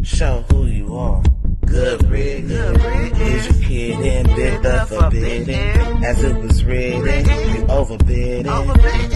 Show who you are. Good riddance. Is your kid in bid the forbidden? As it was written, you overbidding.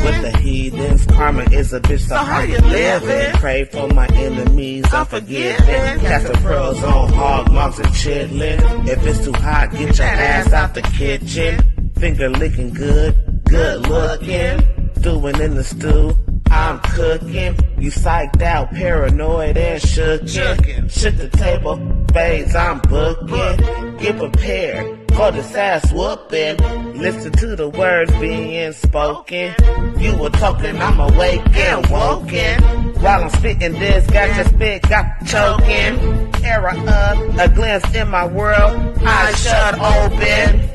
With the heathens, karma is a bitch, so how you living? Pray for my enemies, I'm forgiving. Cast the pearls on hog moms and chitlin'. If it's too hot, get your ass out the kitchen. Finger licking good, good looking. Stewing in the stew, I'm cooking. You psyched out, paranoid and shookin'. Shook the table, spades I'm booking. Get prepared for this ass whooping. Listen to the words being spoken. You were talking, I'm awake and woken. While I'm spitting this, got your spit, got choking. Era up, a glance in my world, eyes shut open.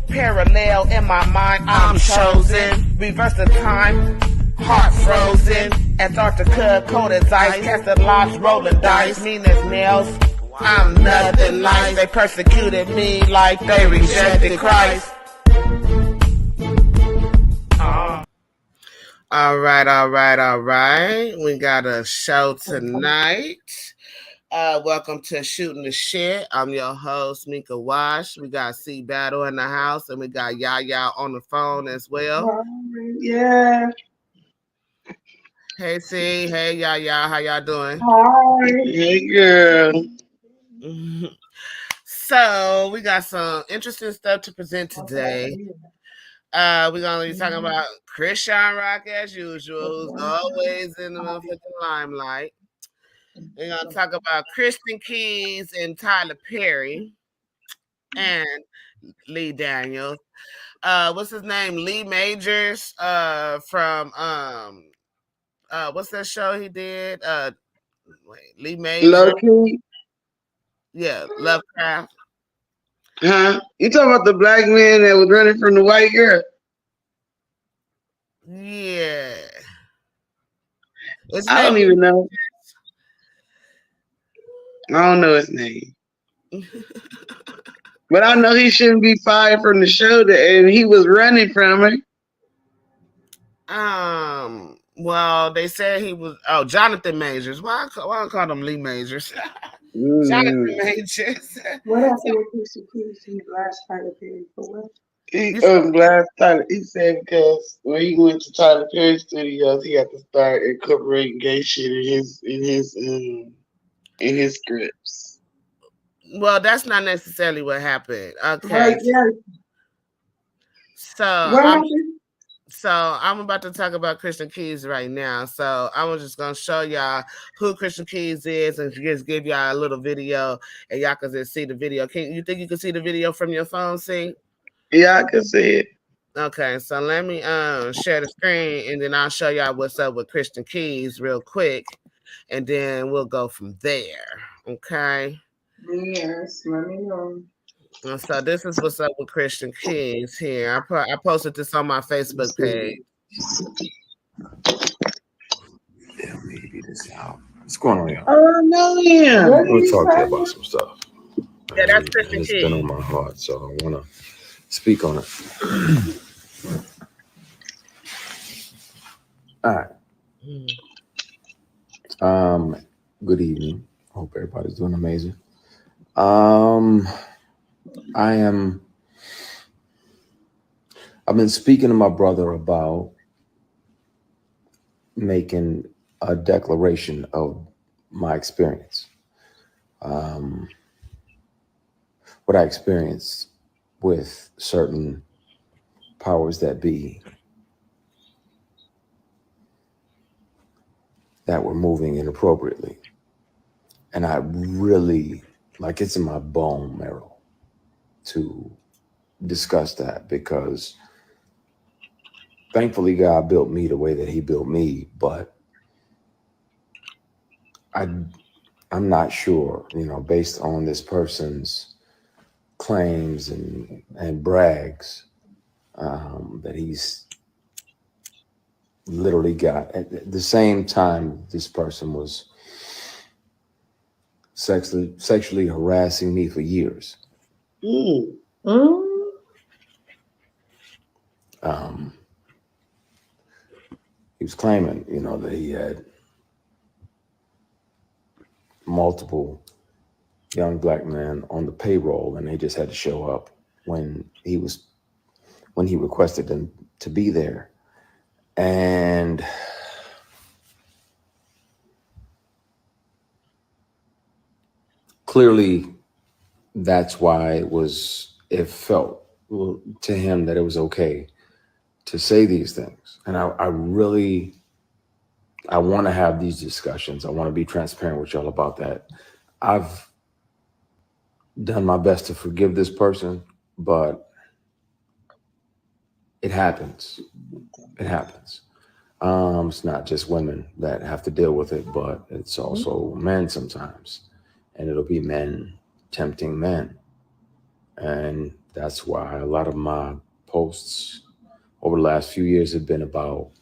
Parallel in my mind, I'm chosen. Reverse the time, heart frozen. Antarctica, cold as ice. Casted locks, rolling dice. Mean as nails, I'm nothing nice. They persecuted me like they rejected Christ. All right. We got a show tonight. Welcome to Shooting the Shit. I'm your host, Mika Wash. We got C Battle in the house, and we got Yaya on the phone as well. Yeah. Hey C, hey Yaya, how y'all doing? Hi. Hey girl. So we got some interesting stuff to present today. We're gonna be talking about Chrisean Rock as usual, who's always in the motherfucking limelight. We're going to talk about Christian Keys and Tyler Perry and Lee Daniels. What's his name? Lee Majors from what's that show he did? Lee Majors. Low-key? Yeah, Lovecraft. Huh? You talking about the black man that was running from the white girl? Yeah. I don't even know. I don't know his name. But I know he shouldn't be fired from the show, and he was running from it. Well, they said he was. Oh, Jonathan Majors. Why I call him Lee Majors? Jonathan Majors. What happened with Christian Keys? He blasted Tyler Perry for what? He blasted Tyler. He said because when he went to Tyler Perry Studios, he had to start incorporating gay shit in his scripts. Well, that's not necessarily what happened. Okay. Right, yeah. So I'm about to talk about Christian Keys right now. So I'm just gonna show y'all who Christian Keys is and just give y'all a little video, and y'all can just see the video. You think you can see the video from your phone? See? Yeah, I can see it. Okay, so let me share the screen, and then I'll show y'all what's up with Christian Keys real quick, and then we'll go from there. Okay. Yes, let me know. So this is what's up with Christian Keys here. I posted this on my Facebook page. Yeah, maybe this out. What's going on, y'all? Oh no, yeah. We'll talk to you about some stuff. Yeah, that's Christian Keys. It's been on my heart, so I want to speak on it. All right. Good evening. Hope everybody's doing amazing. I've been speaking to my brother about making a declaration of my experience. What I experienced with certain powers that be that were moving inappropriately. And I really, like, it's in my bone marrow to discuss that, because thankfully God built me the way that he built me, but I'm not sure, based on this person's claims and brags, that he's literally got. At the same time, this person was sexually harassing me for years. He was claiming, that he had multiple young black man on the payroll, and they just had to show up when he requested them to be there. And clearly that's why it felt to him that it was okay to say these things. And I want to have these discussions. I want to be transparent with y'all about that. I've done my best to forgive this person, but it happens. It happens. It's not just women that have to deal with it, but it's also men sometimes. And it'll be men tempting men. And that's why a lot of my posts over the last few years have been about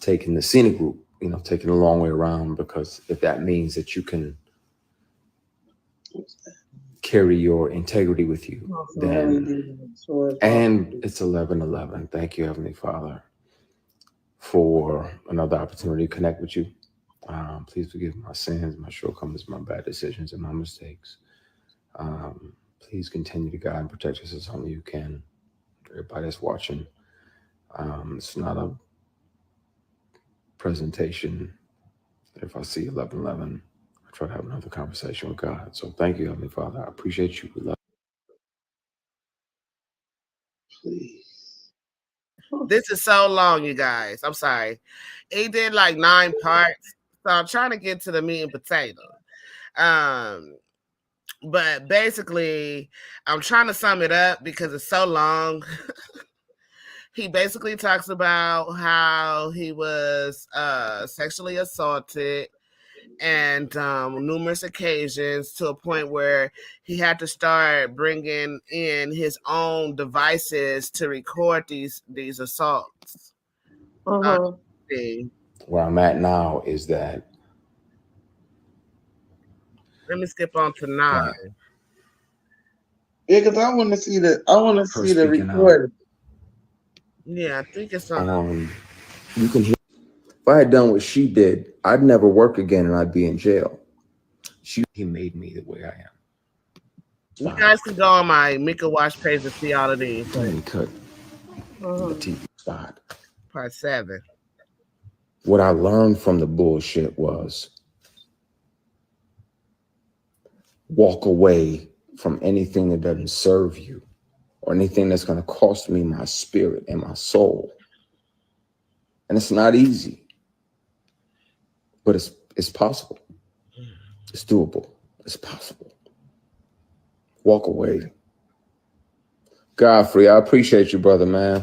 taking the scenic route, taking the long way around, because if that means that you can carry your integrity with you, then, and it's 11:11. Thank you, Heavenly Father, for another opportunity to connect with you. Please forgive my sins, my shortcomings, my bad decisions, and my mistakes. Please continue to guide and protect us as only you can. Everybody that's watching, it's not a presentation. If I see 11:11, I try to have another conversation with God. So thank you, Heavenly Father. I appreciate you. We love Please. This is so long, you guys. I'm sorry. He did like 9 parts, so I'm trying to get to the meat and potato. But basically, I'm trying to sum it up because it's so long. He basically talks about how he was sexually assaulted and numerous occasions, to a point where he had to start bringing in his own devices to record these assaults. Where I'm at now is that. Let me skip on to 9. Yeah, because I want to see the recording. Yeah, I think it's on. You can hear. If I had done what she did, I'd never work again and I'd be in jail. He made me the way I am. You guys can go on my Mika Watch page to see all of these. Let me cut the TV spot. Part 7. What I learned from the bullshit was walk away from anything that doesn't serve you or anything that's going to cost me my spirit and my soul. And it's not easy, but it's possible. It's doable. It's possible. Walk away. Godfrey, I appreciate you, brother, man.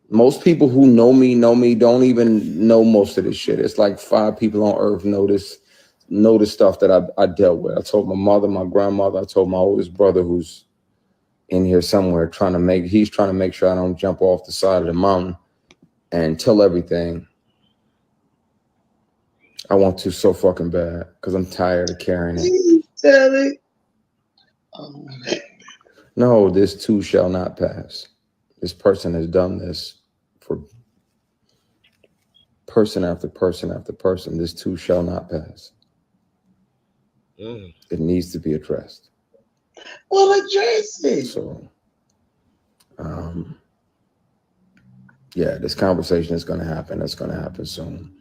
Most people who know me don't even know most of this shit. It's like 5 people on earth know the stuff that I dealt with. I told my mother, my grandmother, I told my oldest brother, who's in here somewhere, he's trying to make sure I don't jump off the side of the mountain and tell everything. I want to so fucking bad because I'm tired of carrying it. Please tell it. Oh, no, this too shall not pass. This person has done this for person after person after person. This too shall not pass. It needs to be addressed. Well, address it. So, yeah, this conversation is going to happen. It's going to happen soon.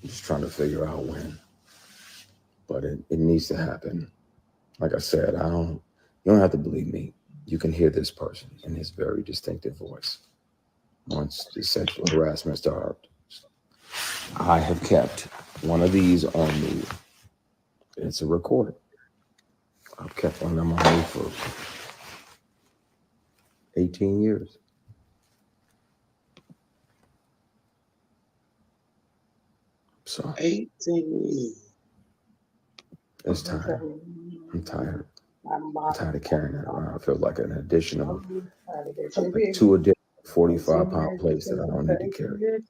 I'm just trying to figure out when. But it needs to happen. Like I said, you don't have to believe me. You can hear this person in his very distinctive voice. Once the sexual harassment started, I have kept one of these on me. It's a recording. I've kept one of them on me for 18 years. So 18 years. It's time. I'm tired. I'm tired of carrying that around. I feel like an additional, like 2 additional 45-pound plates that I don't need to carry.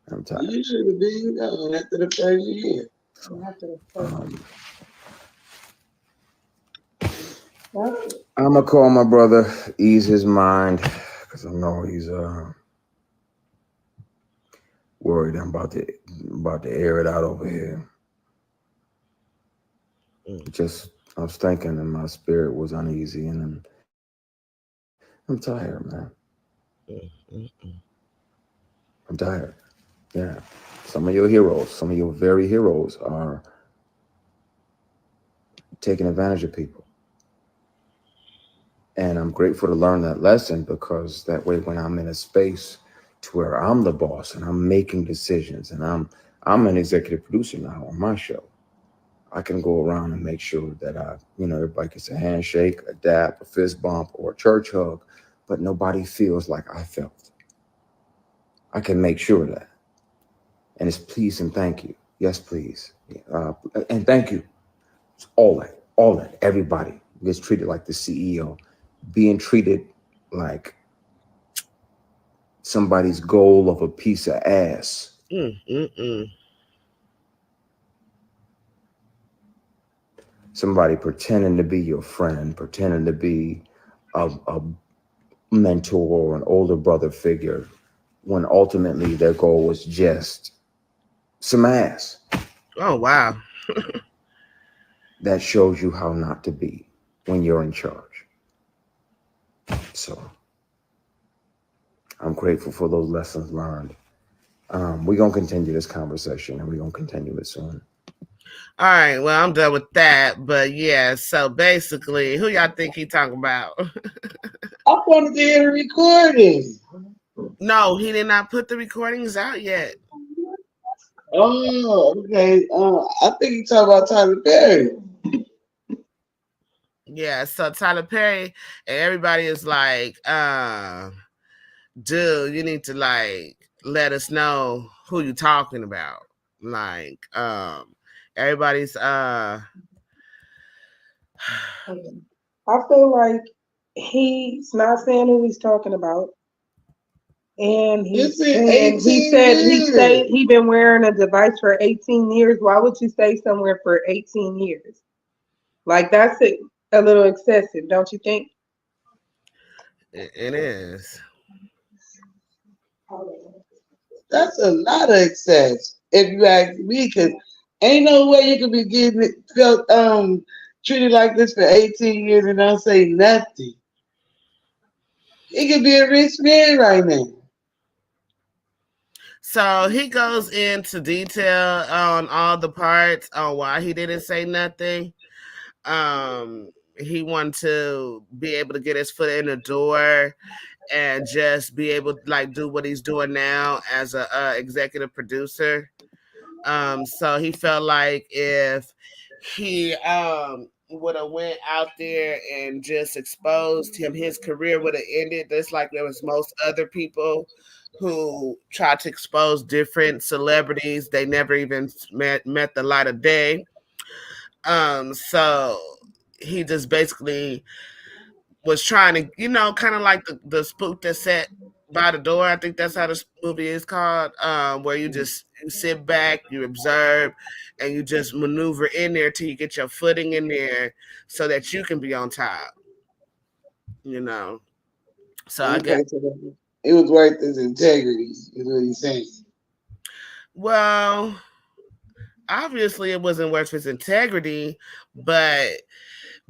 I'm tired. You should have been gone after the first year. I'm gonna call my brother, ease his mind, because I know he's worried. I'm about to air it out over here. I was thinking, and my spirit was uneasy, and I'm tired, man. I'm tired. Yeah. Some of your heroes, some of your very heroes are taking advantage of people. And I'm grateful to learn that lesson, because that way when I'm in a space to where I'm the boss and I'm making decisions, and I'm an executive producer now on my show, I can go around and make sure that everybody gets a handshake, a dap, a fist bump, or a church hug, but nobody feels like I felt. I can make sure of that. And it's please and thank you. Yes, please. And thank you. It's all that. Everybody gets treated like the CEO, being treated like somebody's goal of a piece of ass. Somebody pretending to be your friend, pretending to be a mentor or an older brother figure, when ultimately their goal was just some ass. Oh, wow. That shows you how not to be when you're in charge. So I'm grateful for those lessons learned. We're going to continue this conversation, and we're going to continue it soon. All right, well, I'm done with that. But yeah, so basically, who y'all think he talking about? I wanted to hear the recording. No, he did not put the recordings out yet. Oh, okay. I think he talking about Tyler Perry. Yeah, so Tyler Perry, and everybody is like, dude, you need to like let us know who you talking about. Like, everybody's I feel like he's not saying who he's talking about. And he said he been wearing a device for 18 years. Why would you stay somewhere for 18 years? Like, that's a little excessive, don't you think? It is. That's a lot of excess, if you ask me, because ain't no way you could be getting treated like this for 18 years and don't say nothing. He could be a rich man right now. So he goes into detail on all the parts on why he didn't say nothing. He wanted to be able to get his foot in the door and just be able to like do what he's doing now as a executive producer. So he felt like if he would have went out there and just exposed him, his career would have ended just like there was most other people who tried to expose different celebrities. They never even met the light of day. So he just basically was trying to, kind of like the spook that sat by the door. I think that's how this movie is called, where you sit back, you observe, and you just maneuver in there till you get your footing in there so that you can be on top. So I guess. It was worth his integrity, is what he's saying. Well, obviously it wasn't worth his integrity, but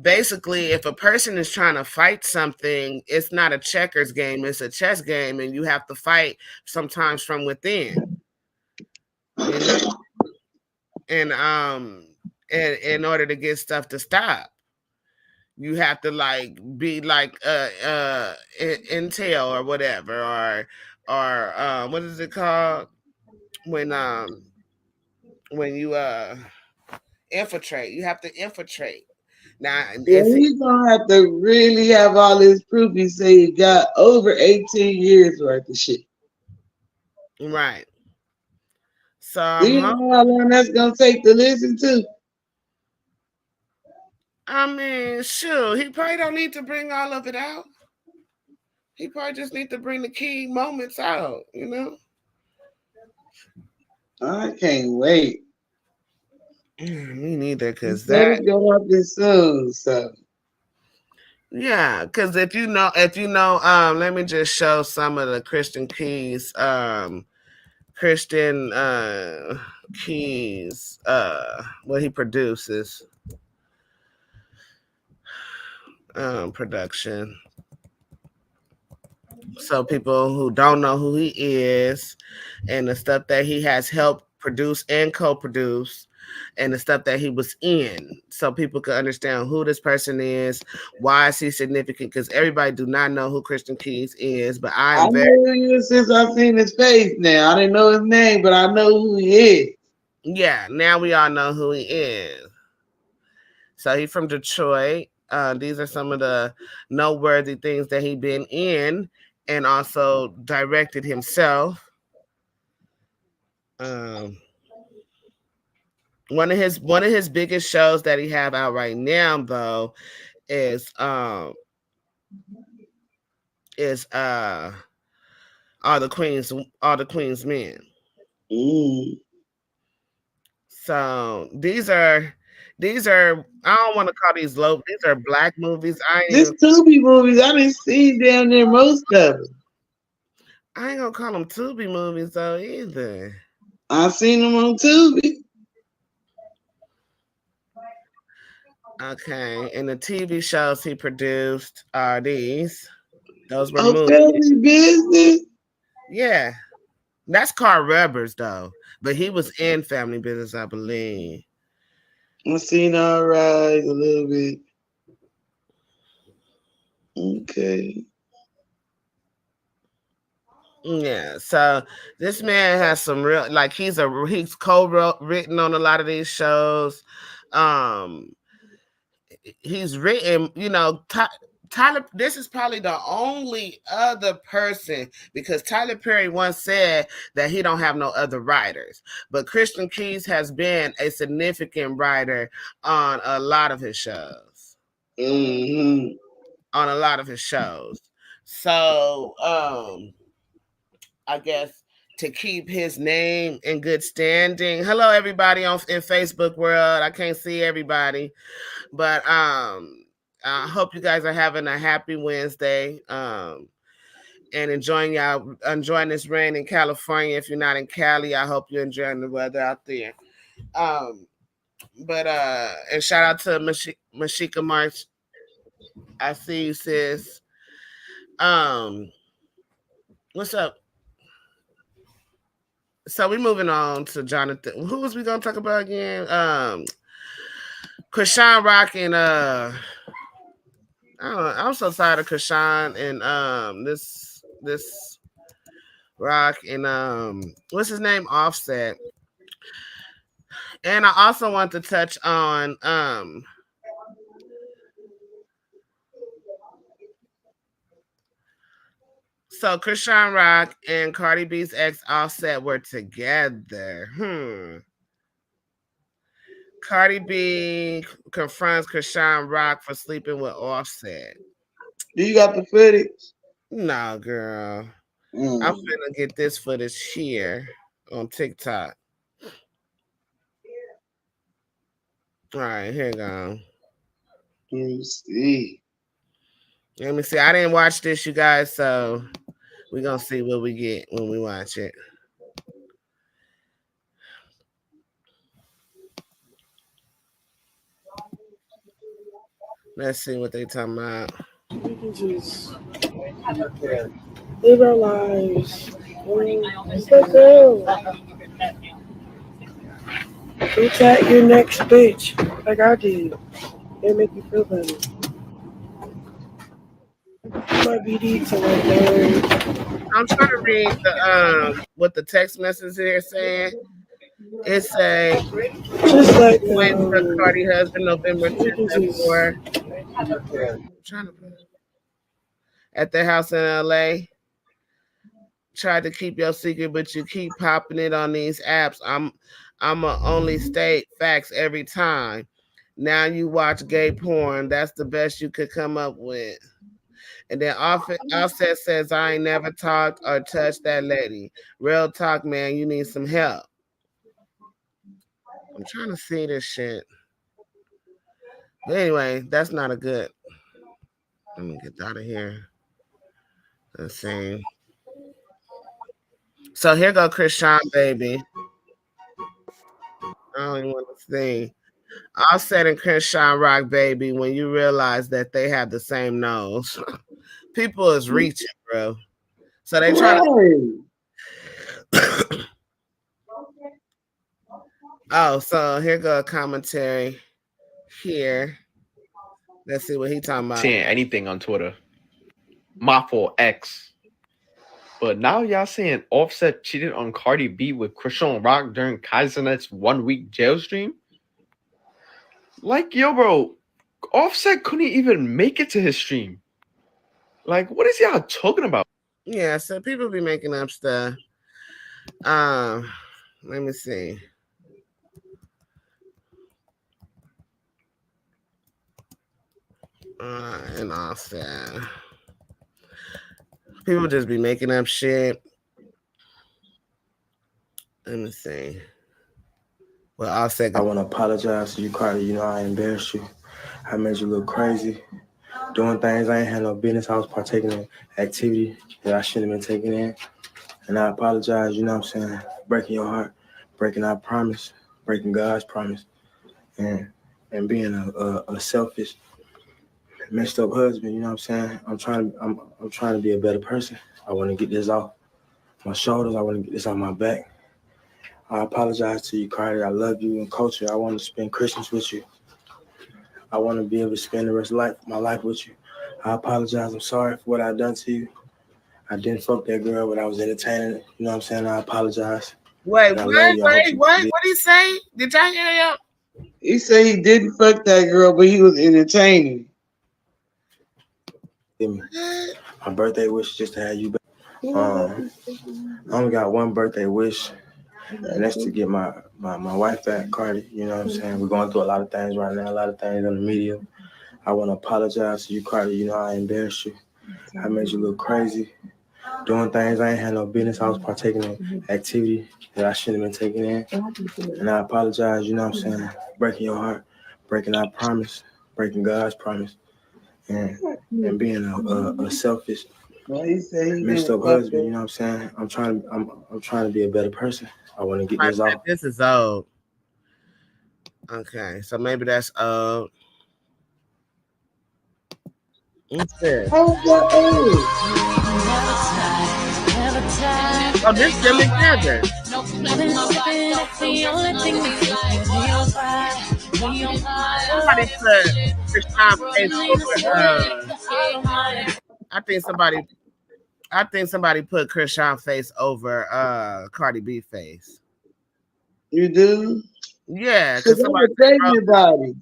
basically, if a person is trying to fight something, it's not a checkers game, it's a chess game, and you have to fight sometimes from within. And in order to get stuff to stop, you have to like be like intel or whatever, or what is it called when you infiltrate. You have to infiltrate. Now, he's gonna have to really have all this proof. He say he got over 18 years worth of shit. Right. So do you know how long that's gonna take to listen to? I mean, sure, he probably don't need to bring all of it out. He probably just need to bring the key moments out, I can't wait. Me neither, because that go up this soon. So yeah, because if you know, let me just show some of the Christian Keys, Keys, what he produces. production. So people who don't know who he is and the stuff that he has helped produce and co-produce and the stuff that he was in, so people can understand who this person is, why is he significant, because everybody do not know who Christian Keys is, but I know who he is since I've seen his face now. I didn't know his name, but I know who he is. Yeah, now we all know who he is. So he's from Detroit. These are some of the noteworthy things that he's been in and also directed himself. One of his biggest shows that he have out right now though is all the Queen's Men. So these are I don't want to call these low. These are black movies. This Tubi movies, I didn't see down there most of them. I ain't gonna call them Tubi movies though either. I seen them on Tubi. Okay, and the TV shows he produced are these. Those were movies. Family Business. Yeah, that's Carl Rubbers though, but he was in Family Business, I believe. I seen All Right a little bit. Okay. Yeah, so this man has some real, like he's co-written on a lot of these shows. He's written, Tyler, this is probably the only other person, because Tyler Perry once said that he don't have no other writers, but Christian Keys has been a significant writer on a lot of his shows. Mm-hmm. On a lot of his shows. So, I guess to keep his name in good standing. Hello, everybody in Facebook world. I can't see everybody, but I hope you guys are having a happy Wednesday and enjoying this rain in California. If you're not in Cali, I hope you're enjoying the weather out there. But and shout out to Mashika March. I see you, sis. What's up? So we're moving on to Jonathan. Who was we gonna talk about again? Chrisean Rock and I'm so tired of Chrisean and this Rock and what's his name? Offset. And I also want to touch on so Chrisean Rock and Cardi B's ex Offset were together. Cardi B confronts Chrisean Rock for sleeping with Offset. Do you got the footage? No, girl. I'm gonna get this footage here on TikTok. All right, here you go. Let me see. I didn't watch this, you guys, so we're gonna see what we get when we watch it. Let's see what they talking about. We can just live our lives. It's so cool. Look at your next bitch, like I did. It make you feel better. My BD to right there. I'm trying to read the what the text message here saying. It say just like went to Cardi husband November 10th at their house in LA. Tried to keep your secret, but you keep popping it on these apps. I'ma only state facts every time. Now you watch gay porn. That's the best you could come up with. And then Offset says, I ain't never talked or touched that lady. Real talk, man. You need some help. I'm trying to see this shit. But anyway, that's not a good. Let me get out of here. Let's see. So here go Chrisean, baby. I don't even want to see. Offset and Crenshaw Rock, baby, when you realize that they have the same nose. People is reaching, bro. So they try to. Oh, so here go a commentary here. Let's see what he talking about. Saying anything on Twitter. My fault, X. But now y'all saying Offset cheated on Cardi B with Chrisean Rock during Kaizenet's 1 week jail stream? Like, yo, bro, Offset couldn't even make it to his stream. Like, what is y'all talking about? Yeah, so people be making up stuff. Let me see. And Offset. People just be making up shit. Let me see. Well, Offset. I want to apologize to you, Cardi. You know I embarrassed you. I made you look crazy. Doing things I ain't had no business. I was partaking in activity that I shouldn't have been taking in. And I apologize, you know what I'm saying? Breaking your heart, breaking our promise, breaking God's promise, and being a selfish, messed up husband, you know what I'm saying? I'm trying to be a better person. I want to get this off my shoulders. I want to get this off my back. I apologize to you, Cardi. I love you and culture. I want to spend Christmas with you. I want to be able to spend the rest of my life with you. I apologize. I'm sorry for what I've done to you. I didn't fuck that girl, but I was entertaining. You know what I'm saying? I apologize. Wait, what did he say? Did y'all hear him? He said he didn't fuck that girl, but he was entertaining. My birthday wish just to have you back. I only got one birthday wish, and that's to get my wife back, Cardi. You know what I'm saying? We're going through a lot of things right now, a lot of things on the media. I want to apologize to you, Cardi. You know I embarrassed you. I made you look crazy. Doing things I ain't had no business. I was partaking in activity that I shouldn't have been taking in. And I apologize, you know what I'm saying? Breaking your heart, breaking our promise, breaking God's promise, and being a selfish, messed up husband, you know what I'm saying? I'm trying to be a better person. I want to get this off. This is old. Okay, so maybe that's old. Oh, this still together. Somebody put Krishan face over. I think somebody put Krishan face over Cardi B face. You do? Yeah, because somebody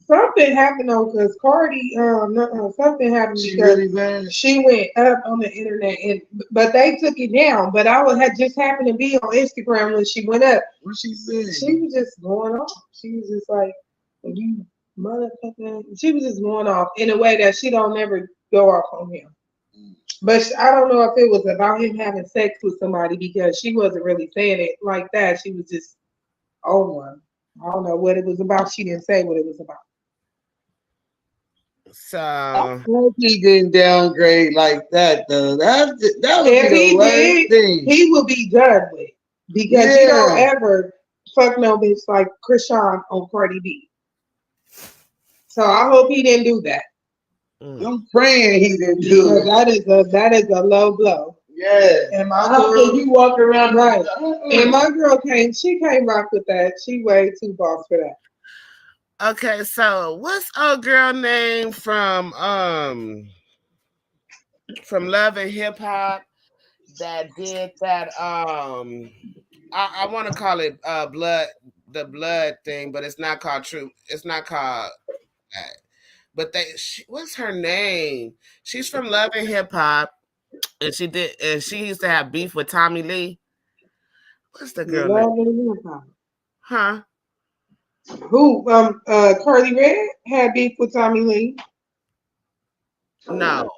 something happened though, because Cardi, something happened because she went up on the internet, but they took it down. But had just happened to be on Instagram when she went up. What she said? She was just going off. She was just like, "You motherfucker." She was just going off in a way that she don't never go off on him. But I don't know if it was about him having sex with somebody, because she wasn't really saying it like that. She was just, oh one. I don't know what it was about. She didn't say what it was about. So he didn't downgrade like that though. That would be the worst thing. He will be done with, because you don't ever fuck no bitch like Krishan on Cardi B. So I hope he didn't do that. I'm praying he didn't do it. That is a low blow. Yeah. And my girl, you walk around right. And my girl can't rock with that. She way too boss for that. Okay, so what's a girl name from Love and Hip Hop that did that? I want to call it the blood thing, but it's not called True. It's not called that. But what's her name? She's from Love and Hip Hop. And she used to have beef with Tommy Lee. What's the girl name? Huh? Who? Carly Red had beef with Tommy Lee. No.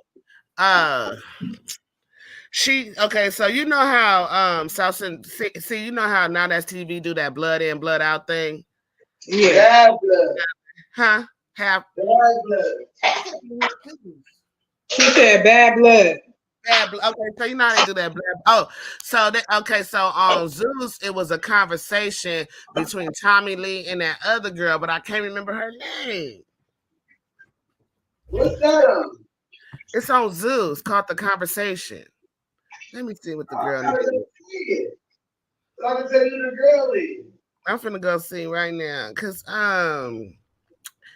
Okay, so you know how see you know how Now That's TV do that blood in, blood out thing? Yeah. Bad blood. Huh? Half bad blood. She said bad blood. that. Okay, so you know how they do that. Oh, so okay, so on Zeus, it was a conversation between Tommy Lee and that other girl, but I can't remember her name. What's that on? It's on Zeus, called The Conversation. Let me see what the girl name is. I can tell you who the girl is. I'm finna go see right now, cause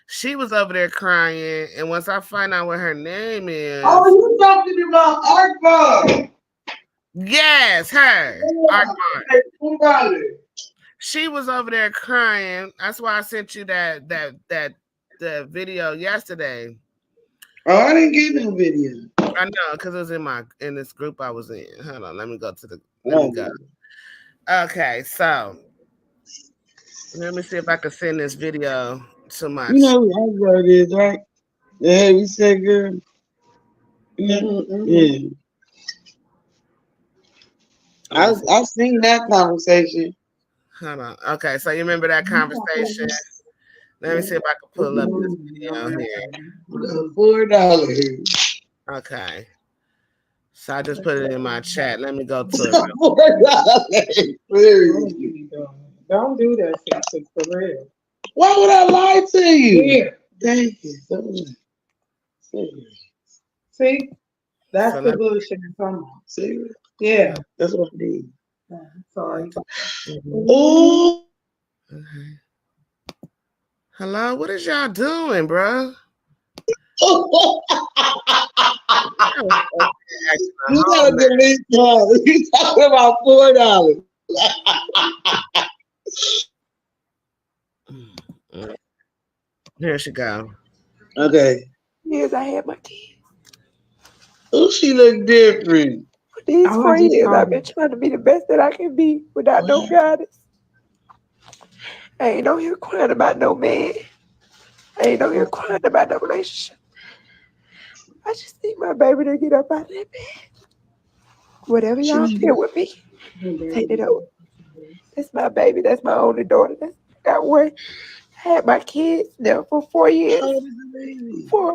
she was over there crying, and once I find out what her name is. Oh, you talking about Arkbar? Yes, her. Arkbar. She was over there crying. That's why I sent you that the video yesterday. Oh, I didn't get no video. I know, because it was in this group I was in. Hold on, let me go. Okay, so let me see if I can send this video to my. You know who Arkbar is, right? The heavy set girl. Yeah. I've seen that conversation. Hold on. Okay, so you remember that conversation? Let me see if I can pull up this video here. $4. Okay. So I just put it in my chat. Let me go to it. $4. Don't do that, sis, for real. Why would I lie to you? Yeah. Thank you. See? That's the bullshit I'm talking about. See? Yeah. That's what I need. Sorry. Oh. Okay. Hello? What is y'all doing, bro? You gotta delete that. You talking about $4. Here she go. Okay. Years I had my kids. Oh, she look different. For these 4 years, I've been trying to be the best that I can be without no guidance. I ain't no here crying about no man. I ain't no here crying about no relationship. I just need my baby to get up out of that bed. Whatever y'all feel with me, take it over. That's my baby. That's my only daughter. I got one. I had my kids there for 4 years. 4.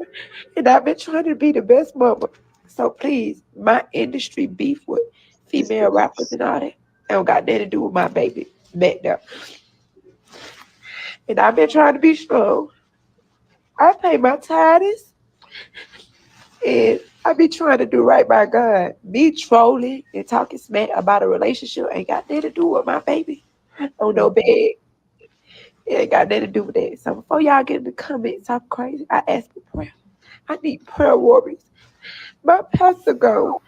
And I've been trying to be the best mama. So please, my industry beef with female rappers and all that don't got nothing to do with my baby back there. And I've been trying to be strong. I pay my tithes. And I be trying to do right by God. Me trolling and talking smack about a relationship ain't got nothing to do with my baby on no bed. It ain't got nothing to do with that. So before y'all get in the comments talking crazy, I ask for prayer. I need prayer warriors. My pastor go.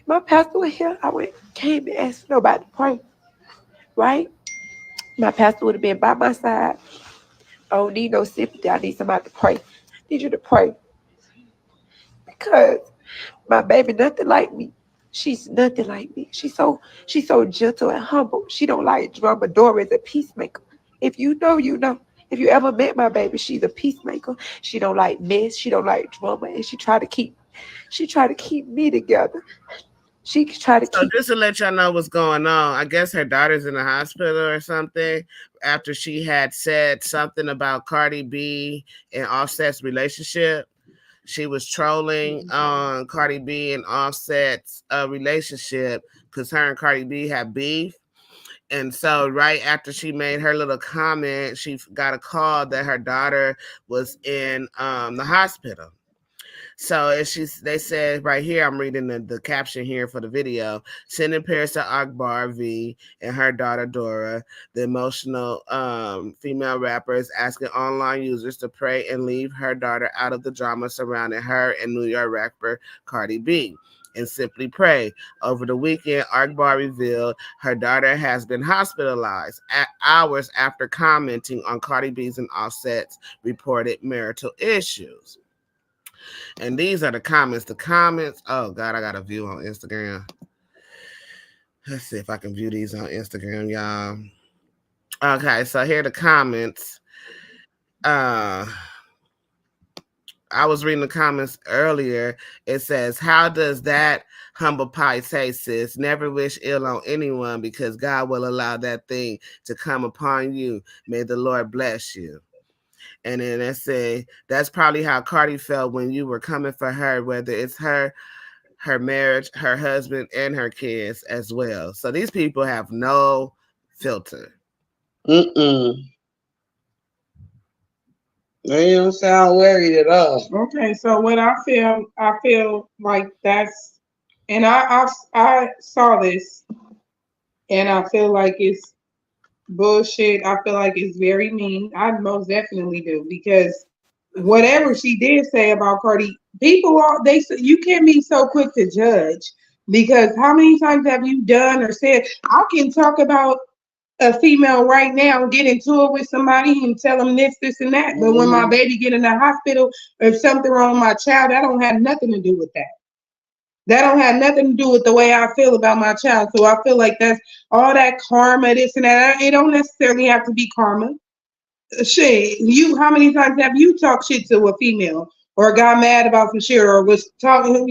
My pastor was here. I came and asked for nobody to pray. Right? My pastor would have been by my side. I don't need no sympathy. I need somebody to pray. I need you to pray. Because my baby nothing like me. She's nothing like me. She's so gentle and humble. She don't like drama. Dora is a peacemaker. If you know, you know. If you ever met my baby, she's a peacemaker. She don't like mess. She don't like drama, and she try to keep me together. She try to keep. So just to let y'all know what's going on, I guess her daughter's in the hospital or something after she had said something about Cardi B and Offset's relationship. She was trolling on Cardi B and Offset's relationship because her and Cardi B had beef. And so right after she made her little comment, she got a call that her daughter was in the hospital. So they said right here, I'm reading the caption here for the video, sending prayers to Arkbar V and her daughter Dora. The emotional female rapper is asking online users to pray and leave her daughter out of the drama surrounding her and New York rapper Cardi B. And simply pray. Over the weekend, Arkbar revealed her daughter has been hospitalized hours after commenting on Cardi B's and Offset's reported marital issues. And these are the comments. The comments. Oh, God, I got a view on Instagram. Let's see if I can view these on Instagram, y'all. Okay, so here are the comments. I was reading the comments earlier. It says, how does that humble pie say, sis? Never wish ill on anyone because God will allow that thing to come upon you. May the Lord bless you. And then they say, that's probably how Cardi felt when you were coming for her, whether it's her her marriage, her husband, and her kids as well. So these people have no filter. They don't sound worried at all. Okay, so what I feel like that's, and I saw this, and I feel like it's bullshit. I feel like it's very mean. I most definitely do, because whatever she did say about Cardi, you can't be so quick to judge, because how many times have you done or said, I can talk about a female right now, get into it with somebody and tell them this, and that. But when my baby get in the hospital, or if something wrong with my child, that don't have nothing to do with that. That don't have nothing to do with the way I feel about my child. So I feel like that's all that karma, this and that. It don't necessarily have to be karma. Shit, how many times have you talked shit to a female or got mad about some shit or was talking?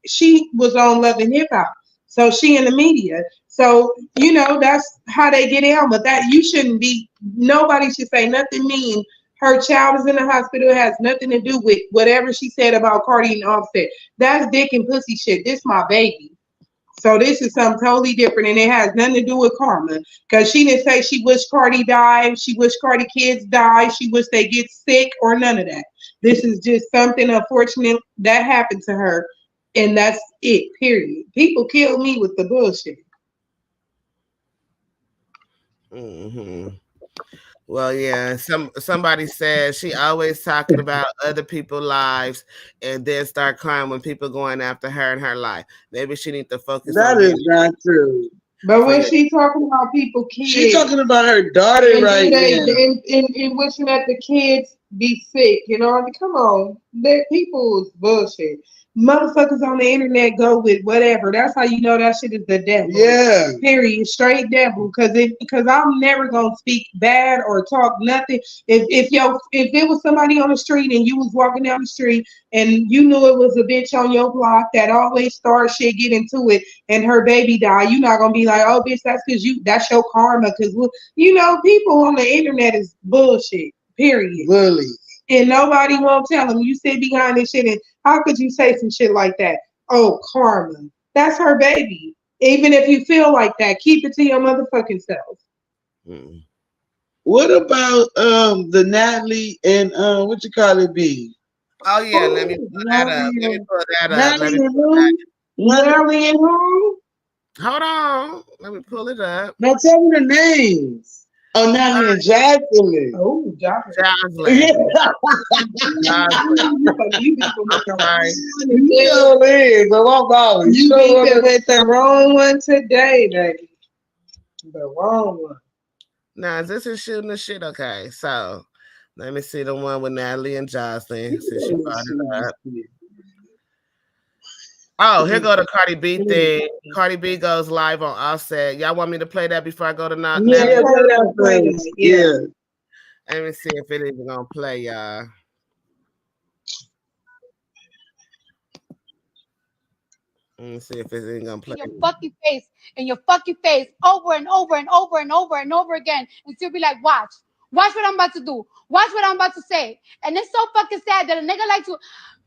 She was on Love and Hip Hop, so she in the media. So that's how they get down. But that you shouldn't be. Nobody should say nothing mean. Her child is in the hospital. It has nothing to do with whatever she said about Cardi and Offset. That's dick and pussy shit. This my baby. So this is something totally different, and it has nothing to do with karma. Because she didn't say she wished Cardi died, she wished Cardi kids die, she wished they get sick, or none of that. This is just something unfortunate that happened to her, and that's it, period. People kill me with the bullshit. Well, yeah, somebody said she always talking about other people's lives and then start crying when people going after her and her life. Maybe she need to focus on that. Is not true. But when she talking about people, kids, she talking about her daughter right now. And wishing that the kids be sick. Come on. People's bullshit. Motherfuckers on the internet go with whatever. That's how you know that shit is the devil. Yeah. Period. Straight devil. Because I'm never gonna speak bad or talk nothing. If it was somebody on the street and you was walking down the street and you knew it was a bitch on your block that always starts shit, get into it, and her baby died, you're not gonna be like, oh bitch, that's your karma. Because people on the internet is bullshit. Period. Bullies. And nobody won't tell them. You sit behind this shit, and how could you say some shit like that? Oh, karma. That's her baby. Even if you feel like that, keep it to your motherfucking self. What about the Natalie and what you call it, B? Oh yeah, let me pull that up. Natalie and who? Hold on. Let me pull it up. Now tell me the names. Oh, Natalie and Jocelyn. Oh, Jocelyn. Yeah. You with the wrong one today, baby. The wrong one. Now, this is shooting the shit. Okay, so let me see the one with Natalie and Jocelyn. Since she brought it up. Oh, here go the Cardi B thing. Cardi B goes live on Offset. Y'all want me to play that before I go to Natalie? Yeah, play that, please. Yeah. Let me see if it even gonna play, y'all. Let me see if it's even gonna play. In your fucking face, over and over and over and over and over again, and still be like, watch what I'm about to do, watch what I'm about to say. And it's so fucking sad that a nigga like to,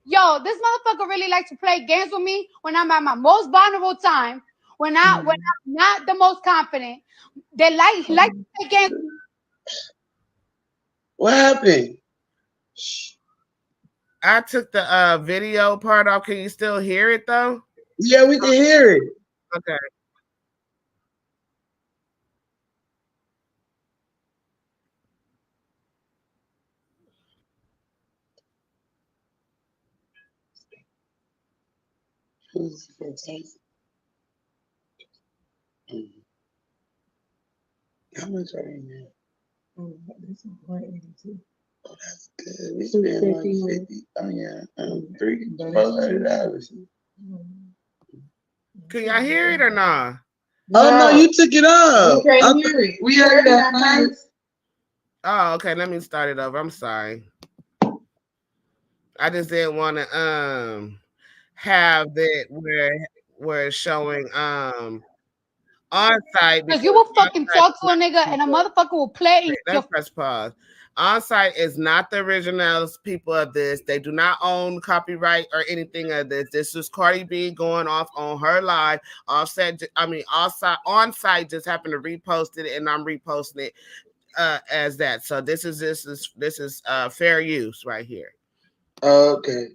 this motherfucker really like to play games with me when I'm at my most vulnerable time, when I'm not the most confident. They like to play games. What happened? I took the video part off. Can you still hear it though? Yeah, we can hear it. Okay. How much are you now? Oh, this is 182. Oh, that's good. We spent like 50. Oh yeah, $400. Can y'all hear it or not? Oh no, you took it off. We can't hear it. We heard that first. Oh, okay. Let me start it over. I'm sorry. I just didn't want to have that where it's showing On site. Because you will fucking talk to a nigga and a motherfucker will play in Let's press pause. On site is not the original people of this. They do not own copyright or anything of this. This is Cardi B going off on her live. On site just happened to repost it, and I'm reposting it as that. So this is fair use right here. Okay.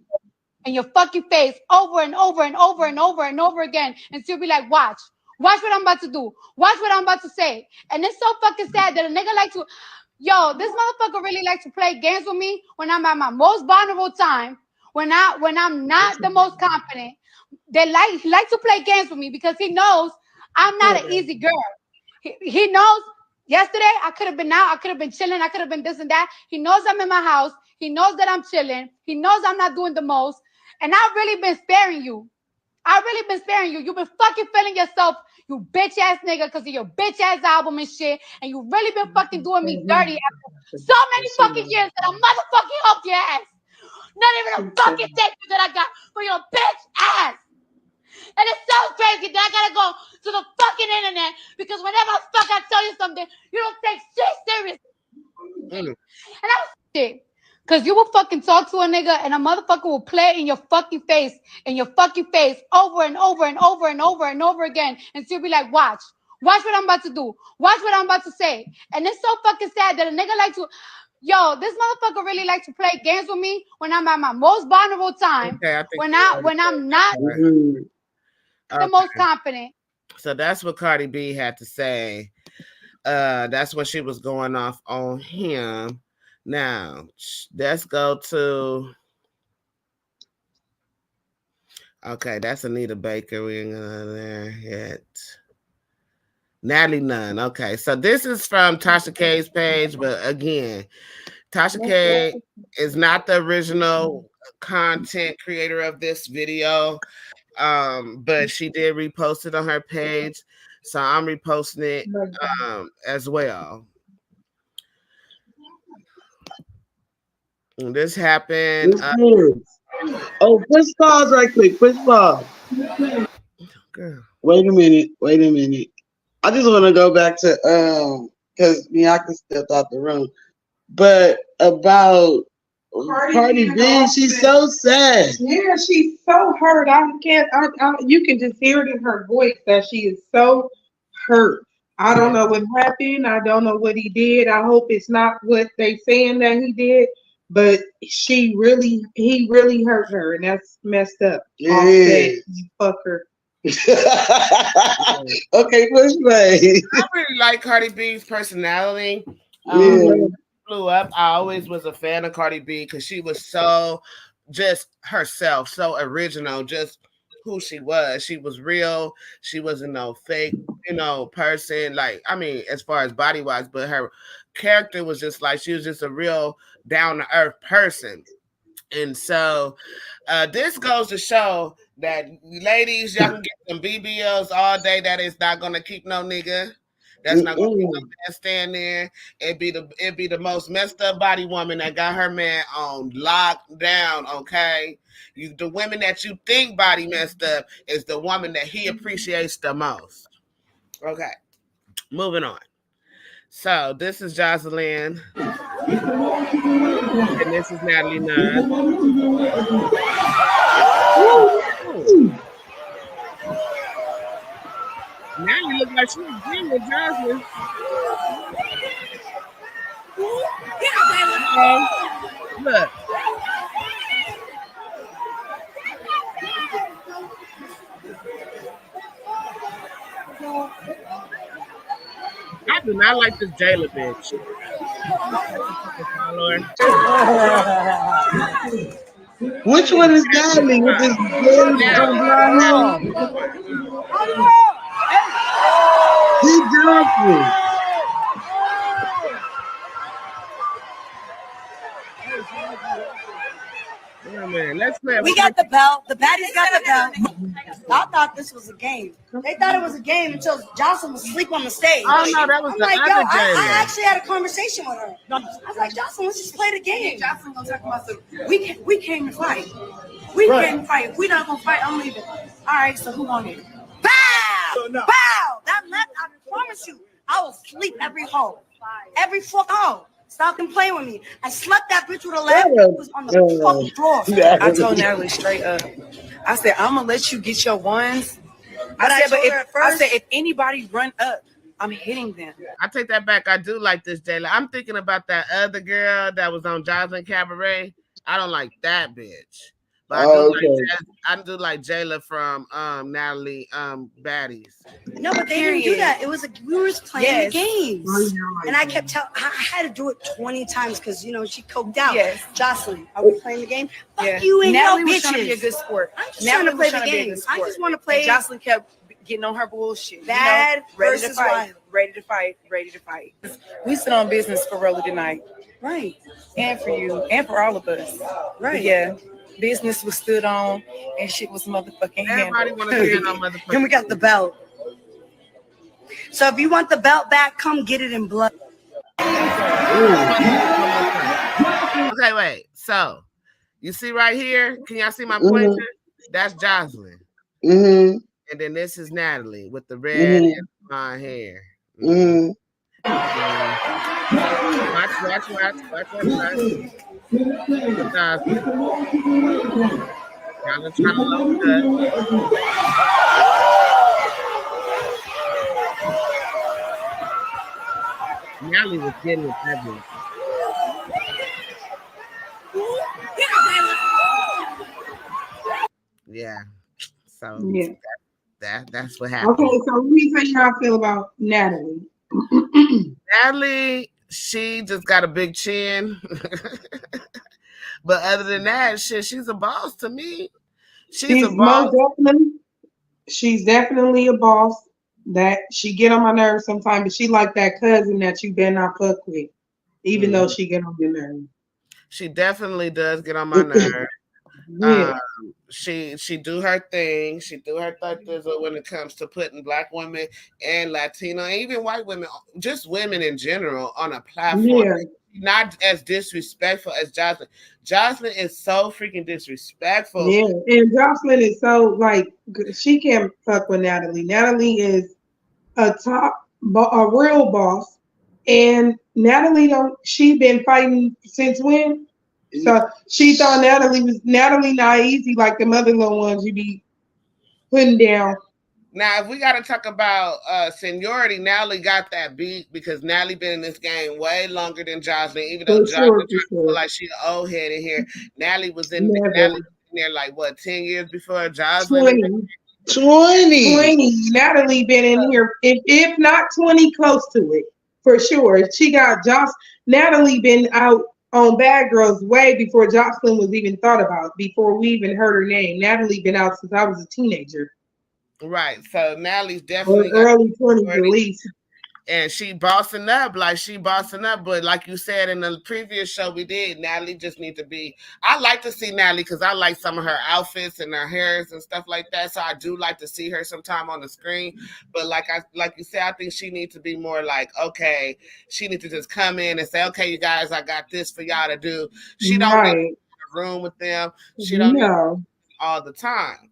in your fucking face over and over and over and over and over again until you be like, watch what I'm about to do. Watch what I'm about to say. And it's so fucking sad that a nigga like to, this motherfucker really likes to play games with me when I'm at my most vulnerable time, when I'm not the most confident. He likes to play games with me because he knows I'm not an easy girl. He knows yesterday I could have been out, I could have been chilling, I could have been this and that. He knows I'm in my house. He knows that I'm chilling. He knows I'm not doing the most. And I've really been sparing you. You've been fucking feeling yourself, you bitch ass nigga, because of your bitch ass album and shit. And you really been fucking doing me dirty after so many fucking years that I motherfucking helped your ass. Not even a fucking thank you that I got for your bitch ass. And it's so crazy that I gotta go to the fucking internet because whenever I tell you something, you don't take shit seriously. And that's shit. Because you will fucking talk to a nigga and a motherfucker will play in your fucking face, over and over and over and over and over again. And she'll be like, watch what I'm about to do. Watch what I'm about to say. And it's so fucking sad that a nigga like to, this motherfucker really likes to play games with me when I'm at my most vulnerable time. Okay, when I'm not the most confident. So that's what Cardi B had to say. That's what she was going off on him. Now, let's go to... Okay, that's Anita Baker. We ain't going there yet. Natalie Nunn. Okay, so this is from Tasha K's page, but again, Tasha K is not the original content creator of this video, but she did repost it on her page, so I'm reposting it as well. This happened. Push pause right quick. Push pause. Girl. Wait a minute. I just want to go back to because Miyaka stepped out the room, but about Cardi B, she's so sad. Yeah, she's so hurt. You can just hear it in her voice that she is so hurt. I don't know what happened. I don't know what he did. I hope it's not what they saying that he did. But he really hurt her, and that's messed up. Yeah, you fucker. Okay, push play. I really like Cardi B's personality. Blew up. I always was a fan of Cardi B because she was so just herself, so original, just who she was. She was real. She wasn't no fake, person. Like, I mean, as far as body wise, but her character was just like she was just a real down to earth person. And so this goes to show that ladies, y'all can get some BBLs all day. That is not gonna keep no nigga. That's not gonna keep no man stand there. It'd be the most messed up body woman that got her man on locked down. Okay, the women that you think body messed up is the woman that he appreciates the most. Okay, moving on. So this is Jocelyn, and this is Natalie Nunn. Now you look like she's agreeing with Jocelyn. Look. I do not like this Jayla bitch. Which one is Natalie? With this He jumped me. We got the belt. The baddies got the belt. I thought this was a game. They thought it was a game until Jocelyn was asleep on the stage. Oh no, that was the other Jayla. I actually had a conversation with her. I was like, Jocelyn, let's just play the game. Jocelyn gonna talk about we came to fight. We came to fight. If we not gonna fight, I'm leaving. All right, so who won it? Bow! Wow! That left, I promise you, I will sleep every hole. Every fuck hole. Stop playing with me. I slept that bitch with a left. It was on the fucking floor. I told Natalie straight up. I said, I'm gonna let you get your ones. I said, if anybody run up, I'm hitting them. I take that back. I do like this, Jayla. I'm thinking about that other girl that was on Jocelyn Cabaret. I don't like that bitch. But I do like Jayla from Natalie Baddies. No, but they didn't do that. It was we were playing the games. And I kept telling I had to do it 20 times because she coked out. Yes. Jocelyn, are we playing the game? Fuck you and Natalie your was bitches. trying to be a good sport. I'm just trying to play the games. I just want to play. And Jocelyn kept getting on her bullshit. Bad versus wild. Ready to fight. We sit on business for Rolly tonight. Right. And for you. And for all of us. Right. But yeah. Business was stood on and shit was motherfucking Everybody want to hear no motherfucking. And we got the belt. So if you want the belt back, come get it in blood. Okay, wait. So you see right here? Can y'all see my pointer? That's Jocelyn. And then this is Natalie with the red and blonde hair. Watch. Y'all are trying to load that. Natalie was getting with everything. Yeah. So that's what happened. Okay, so let me tell you how I feel about Natalie. Natalie, she just got a big chin. But other than that, she's a boss to me. She's a boss. She's definitely a boss. That she get on my nerves sometimes, but she like that cousin that you better not fuck with, even though she get on your nerves. She definitely does get on my nerves. She do her thing. She do her thizzle when it comes to putting Black women and Latino, and even white women, just women in general, on a platform. Yeah. Not as disrespectful as Jocelyn. Jocelyn is so freaking disrespectful. Yeah, and Jocelyn is so she can't fuck with Natalie. Natalie is a real boss, and Natalie she been fighting since when? So she thought Natalie not easy like the other little ones you be putting down. Now, if we got to talk about seniority, Natalie got that beat because Natalie been in this game way longer than Jocelyn. Even though Jocelyn feel like she old head in here, Natalie was in there like what 10 years before Jocelyn. 20. Natalie been in here, if not 20, close to it for sure. She got Natalie been out on Bad Girls way before Jocelyn was even thought about. Before we even heard her name, Natalie been out since I was a teenager. Right, so Natalie's definitely early 20s at least, and she bossing up. But like you said in the previous show we did, Natalie just need to be. I like to see Natalie because I like some of her outfits and her hairs and stuff like that. So I do like to see her sometime on the screen. But like you said, I think she needs to be more like, okay, she needs to just come in and say, okay, you guys, I got this for y'all to do. She don't need to be in a room with them. She don't know all the time.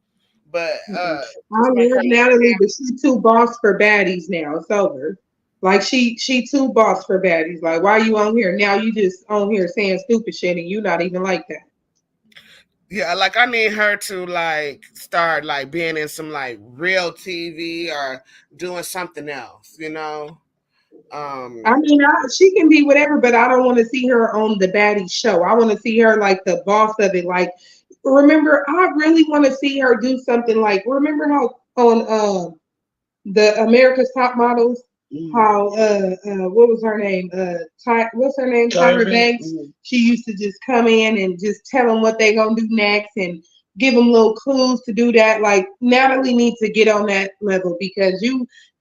But I love Natalie, but she too boss for baddies now. It's over. Like she too boss for baddies. Like, why are you on here? Now you just on here saying stupid shit and you not even like that. Yeah, like I need her to like start like being in some like real TV or doing something else, you know. I mean, she can be whatever, but I don't want to see her on the baddie show. I want to see her like the boss of it. Like, remember, I really want to see her do something like, remember how on the America's Top Models, how what was her name? What's her name? Tyra Banks. She used to just come in and just tell them what they gonna do next and give them little clues to do that. Like, Natalie needs to get on that level because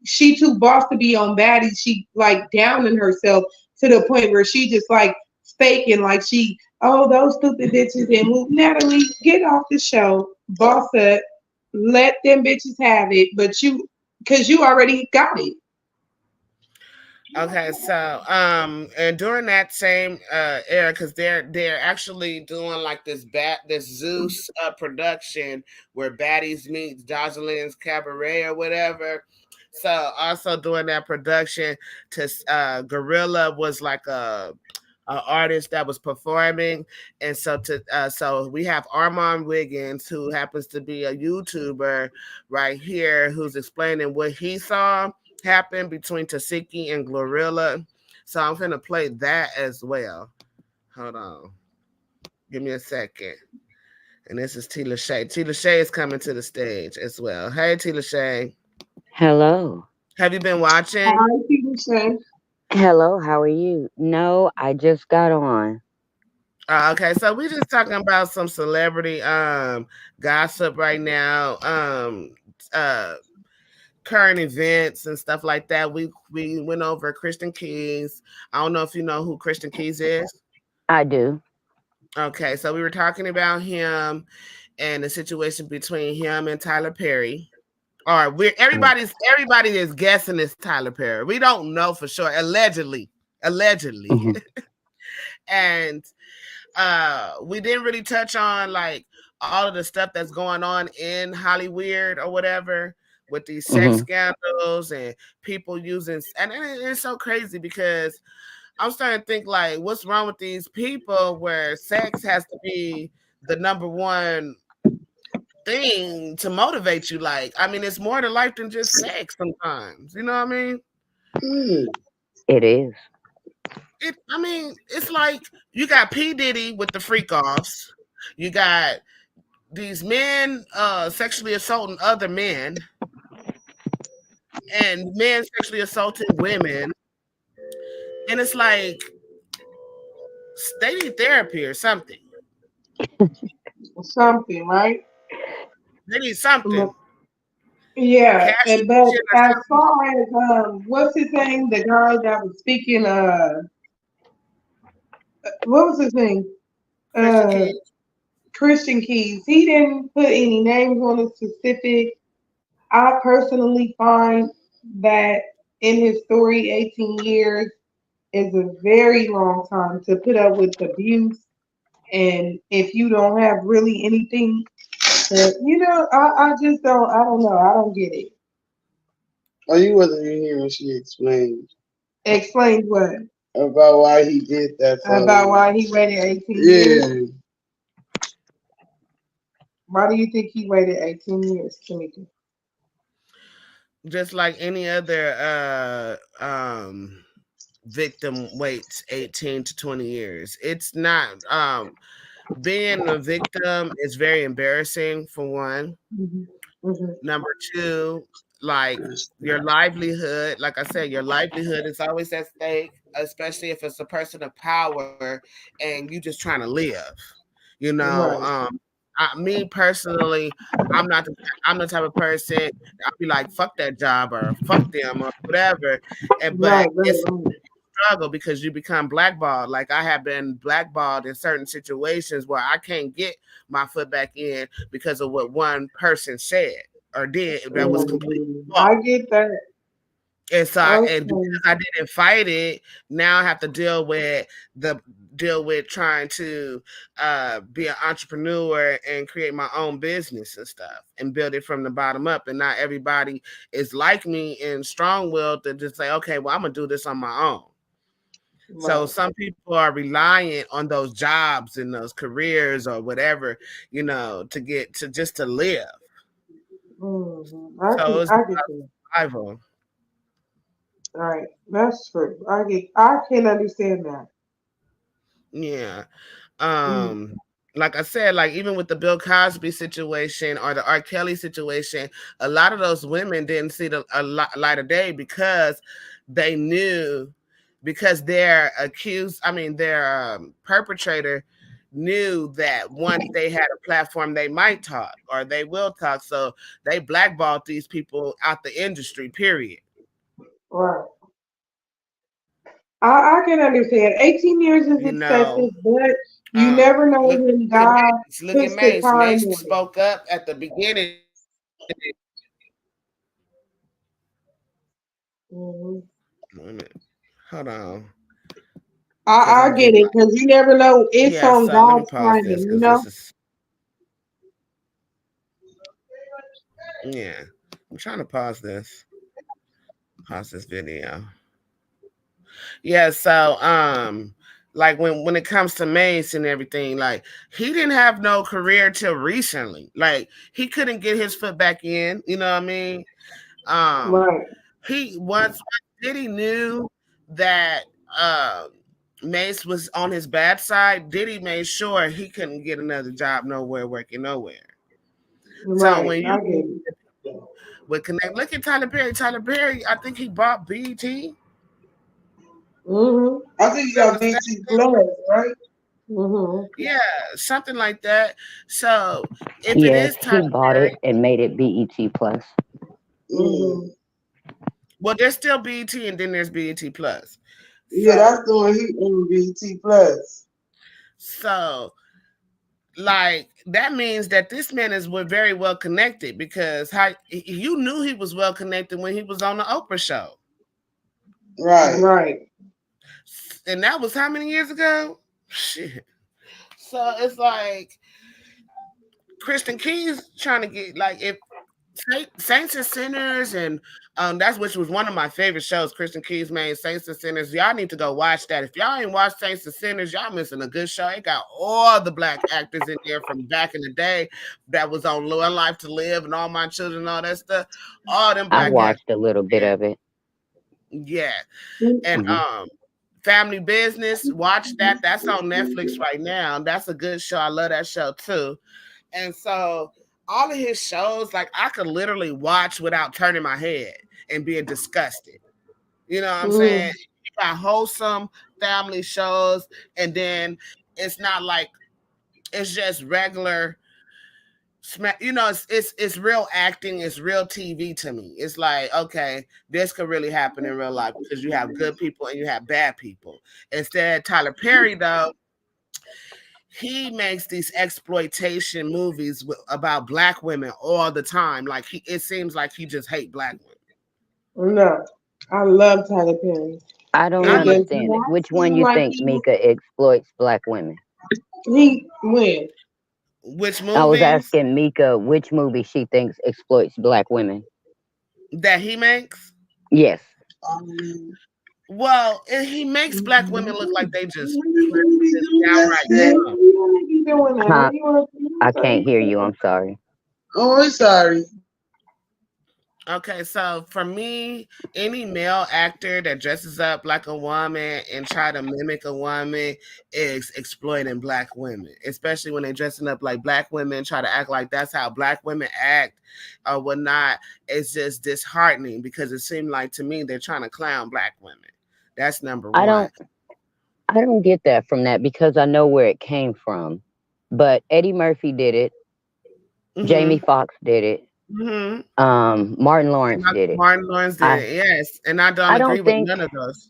she too boss to be on baddies. She like downing herself to the point where she just like faking like she, oh, those stupid bitches and move. Natalie, get off the show, boss up, let them bitches have it, but because you already got it. Okay, so and during that same era, because they're actually doing like this Zeus production where Baddies meets Jocelyn's Cabaret or whatever. So also doing that production to Gorilla was like a artist that was performing, and so we have Armand Wiggins, who happens to be a YouTuber right here, who's explaining what he saw happen between Tasiki and Glorilla. So I'm gonna play that as well. Hold on, give me a second. And this is T. Lachey. T. Lachey is coming to the stage as well. Hey, T. Lachey. Hello. Have you been watching? Hi, T. Lachey. Hello, how are you? No, I just got on. Okay, so we're just talking about some celebrity gossip right now. Current events and stuff like that. We went over Christian Keys. I don't know if you know who Christian Keys is. I do. Okay, so we were talking about him and the situation between him and Tyler Perry. Or everybody is guessing it's Tyler Perry. We don't know for sure. Allegedly. Mm-hmm. And we didn't really touch on like all of the stuff that's going on in Hollywood or whatever with these sex scandals and people using, and it's so crazy because I'm starting to think like, what's wrong with these people where sex has to be the number one thing to motivate you? Like, I mean, it's more to life than just sex sometimes. You know what I mean? It is. I mean, it's like you got P. Diddy with the freak offs. You got these men sexually assaulting other men, and men sexually assaulting women. And it's like they need therapy or something. Something, right? They need something. Yeah, but as far as what's his name, the guy that was speaking, what was his name? Christian Keys. He didn't put any names on it specific. I personally find that in his story, 18 years is a very long time to put up with abuse. And if you don't have really anything, I just don't. I don't know. I don't get it. Oh, you wasn't in here when she explained. Explained what? About why he did that. About why he waited 18 years? Why do you think he waited 18 years, Tamika? Just like any other victim waits 18 to 20 years. It's not being a victim is very embarrassing, for one. Number two, like your livelihood, like I said, your livelihood is always at stake, especially if it's a person of power and you just trying to live. Me personally, I'm the type of person I'll be like, fuck that job or fuck them or whatever. But it's a struggle because you become blackballed. Like I have been blackballed in certain situations where I can't get my foot back in because of what one person said or did that was completely false. I get that. And so and because I didn't fight it, now I have to deal with trying to be an entrepreneur and create my own business and stuff and build it from the bottom up. And not everybody is like me and strong-willed to just say, okay, well, I'm gonna do this on my own. Right. So some people are reliant on those jobs and those careers or whatever, to live. I get survival. Right, that's true. I can understand that. Yeah. Like I said, like even with the Bill Cosby situation or the R. Kelly situation, a lot of those women didn't see the light of day because they knew, because their perpetrator knew that once they had a platform, they might talk or they will talk. So they blackballed these people out the industry, period. Right. I can understand. 18 years is excessive, but you never know when God puts the time. Mace spoke up at the beginning. Hold on. I get it because you never know. It's on so let me God's pause timing, this you because know. this is. Yeah, I'm trying to pause this. Pause this video. Yeah, so like when it comes to Mace and everything, like he didn't have no career till recently. Like he couldn't get his foot back in, you know what I mean? Right. He once Diddy knew that Mace was on his bad side, Diddy made sure he couldn't get another job nowhere, working nowhere. Right. So when you would connect, look at Tyler Perry. Tyler Perry, I think he bought BET. Mm-hmm. I think he got BET Plus, right? Mm-hmm. Yeah, something like that. So if it Yes, is he Tyler bought Perry, it and made it BET Plus. Mm-hmm. Well, there's still BET and then there's BET Plus. Yeah, that's the one he on BET Plus. So, like that means that this man is very well connected because you knew he was well connected when he was on the Oprah show. Right. Right. And that was how many years ago? Shit. So it's like Kristen Keys trying to get like if Saints and Sinners and that's which was one of my favorite shows. Kristen Keys made Saints and Sinners. Y'all need to go watch that. If y'all ain't watched Saints and Sinners, y'all missing a good show. It got all the black actors in there from back in the day that was on One Life to Live and All My Children and all that stuff. All them black I watched a little bit of it. Yeah. And Family Business, watch that. That's on Netflix right now. That's a good show. I love that show too. And so all of his shows, like I could literally watch without turning my head and being disgusted. You know what I'm saying? You got wholesome family shows, and then it's not like it's just regular. You know, it's real acting, it's real TV to me. It's like, okay, this could really happen in real life because you have good people and you have bad people. Instead, Tyler Perry, though, he makes these exploitation movies about black women all the time. Like it seems like he just hate black women. No, I love Tyler Perry. I don't understand it. Which one you think Mika exploits black women? He when? Which movie? I was asking Mika which movie she thinks exploits black women. That he makes? Yes. Well, he makes black women look like they just downright. I can't hear you. I'm sorry. Oh, I'm sorry. Okay, so for me, any male actor that dresses up like a woman and try to mimic a woman is exploiting black women, especially when they're dressing up like black women, try to act like that's how black women act or whatnot. It's just disheartening because it seemed like to me they're trying to clown black women. That's number one. I don't get that from that because I know where it came from. But Eddie Murphy did it. Jamie Foxx did it. Martin Lawrence did it. Martin Lawrence did it, yes. And I don't agree with none of those.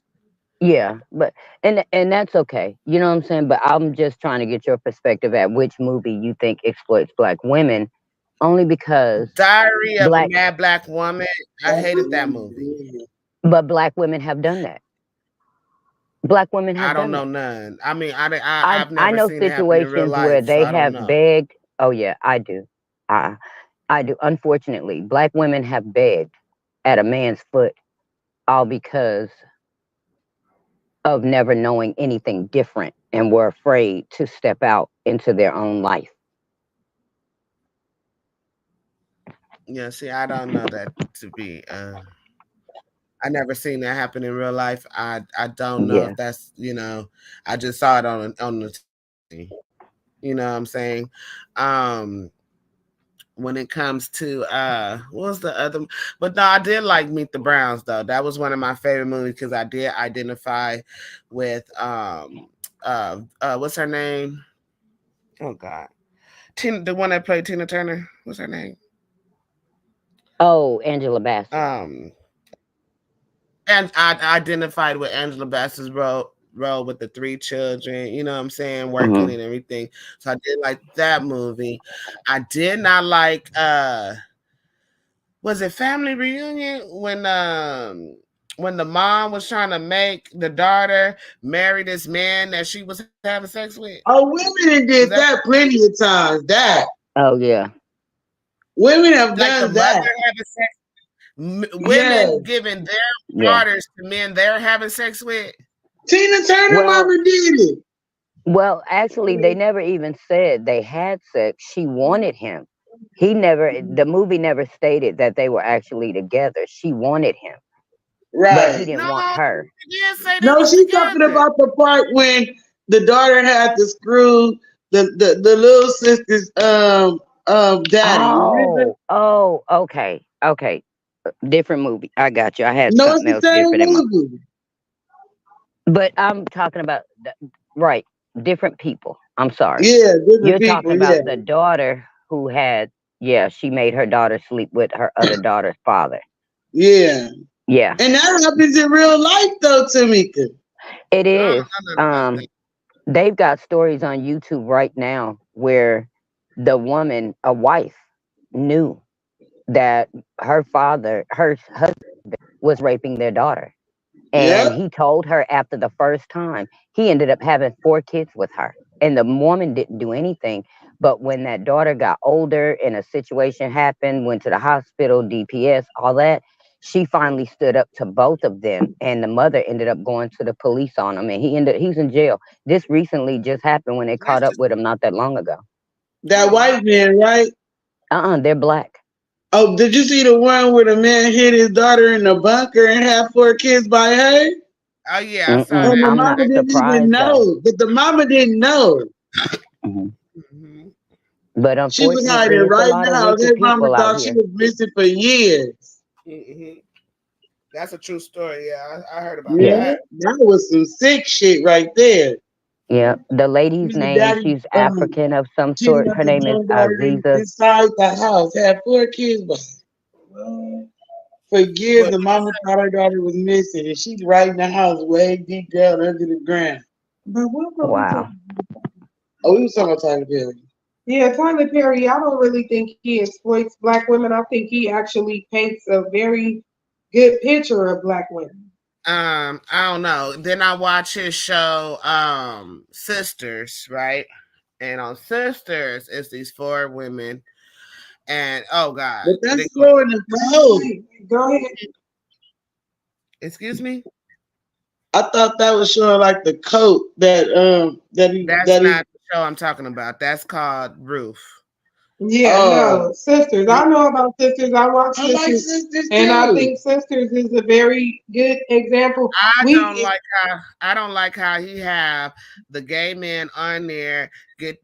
Yeah, but and that's okay. You know what I'm saying? But I'm just trying to get your perspective at which movie you think exploits black women. Only because Diary of a Mad Black Woman. I hated that movie. But black women have done that. Black women have I don't done know that. None. I mean, I've never I know seen situations situations where they have begged. Oh yeah, I do. I do. Unfortunately, black women have begged at a man's foot, all because of never knowing anything different and were afraid to step out into their own life. Yeah, see, I don't know that to be. I never seen that happen in real life. I don't know if that's, you know, I just saw it on the TV. You know what I'm saying? When it comes to what was the other? But no, I did like Meet the Browns though. That was one of my favorite movies because I did identify with what's her name? Oh God, the one that played Tina Turner. What's her name? Oh, Angela Bassett. And I identified with Angela Bassett's role with the 3 children, you know what I'm saying, working and everything. So I did like that movie. I did not like was it Family Reunion when when the mom was trying to make the daughter marry this man that she was having sex with? Oh, women did that plenty of times. That. Oh yeah. Women have like done the that. mother having sex. Women giving their daughters to men they're having sex with. Tina Turner mama did it. Well, actually, they never even said they had sex. She wanted him. He never. The movie never stated that they were actually together. She wanted him, but he didn't want her. No, she's talking about the part when the daughter had to screw the little sister's daddy. Oh, okay. Different movie. I got you. I had No, something it's the else same different in mind. movie. But I'm talking about right, different people. I'm sorry. Yeah, you're talking about the daughter who had. Yeah, she made her daughter sleep with her other daughter's father. Yeah. Yeah. And that happens in real life, though, Tamika. It is. They've got stories on YouTube right now where the woman, a wife, knew that her father, her husband, was raping their daughter. And he told her after the first time. He ended up having 4 kids with her. And the woman didn't do anything. But when that daughter got older and a situation happened, went to the hospital, DPS, all that, she finally stood up to both of them. And the mother ended up going to the police on him. And he's in jail. This recently just happened when they caught up with him not that long ago. That white man, right? They're black. Oh, did you see the one where the man hid his daughter in the bunker and had 4 kids by her? Oh yeah, I saw and the I'm mama not didn't surprised, even know. But the mama didn't know. But She was unfortunately, hiding it's a right lot of now. wicked Her mama people out thought she here. was missing for years. That's a true story. Yeah, I heard about Yeah, that was some sick shit right there. Yeah, the lady's name, she's African of some She sort. left Her the name is granddaughter Aziza. inside the house, had 4 kids, but for years the mama thought her daughter was missing, and she's right in the house, way deep down under the ground. But what were we Wow. talking Oh, we was talking about Tyler Perry. Yeah, Tyler Perry, I don't really think he exploits black women. I think he actually paints a very good picture of black women. I don't know. Then I watch his show, Sisters, right? And on Sisters, it's these 4 women, and oh god, but that's slowing the flow. Go ahead. Excuse me. I thought that was showing like the coat that That's not the show I'm talking about. That's called Roof. Yeah, no, Sisters. I know about Sisters. I watch Sisters, and I think Sisters is a very good example. I don't like how he have the gay men on there get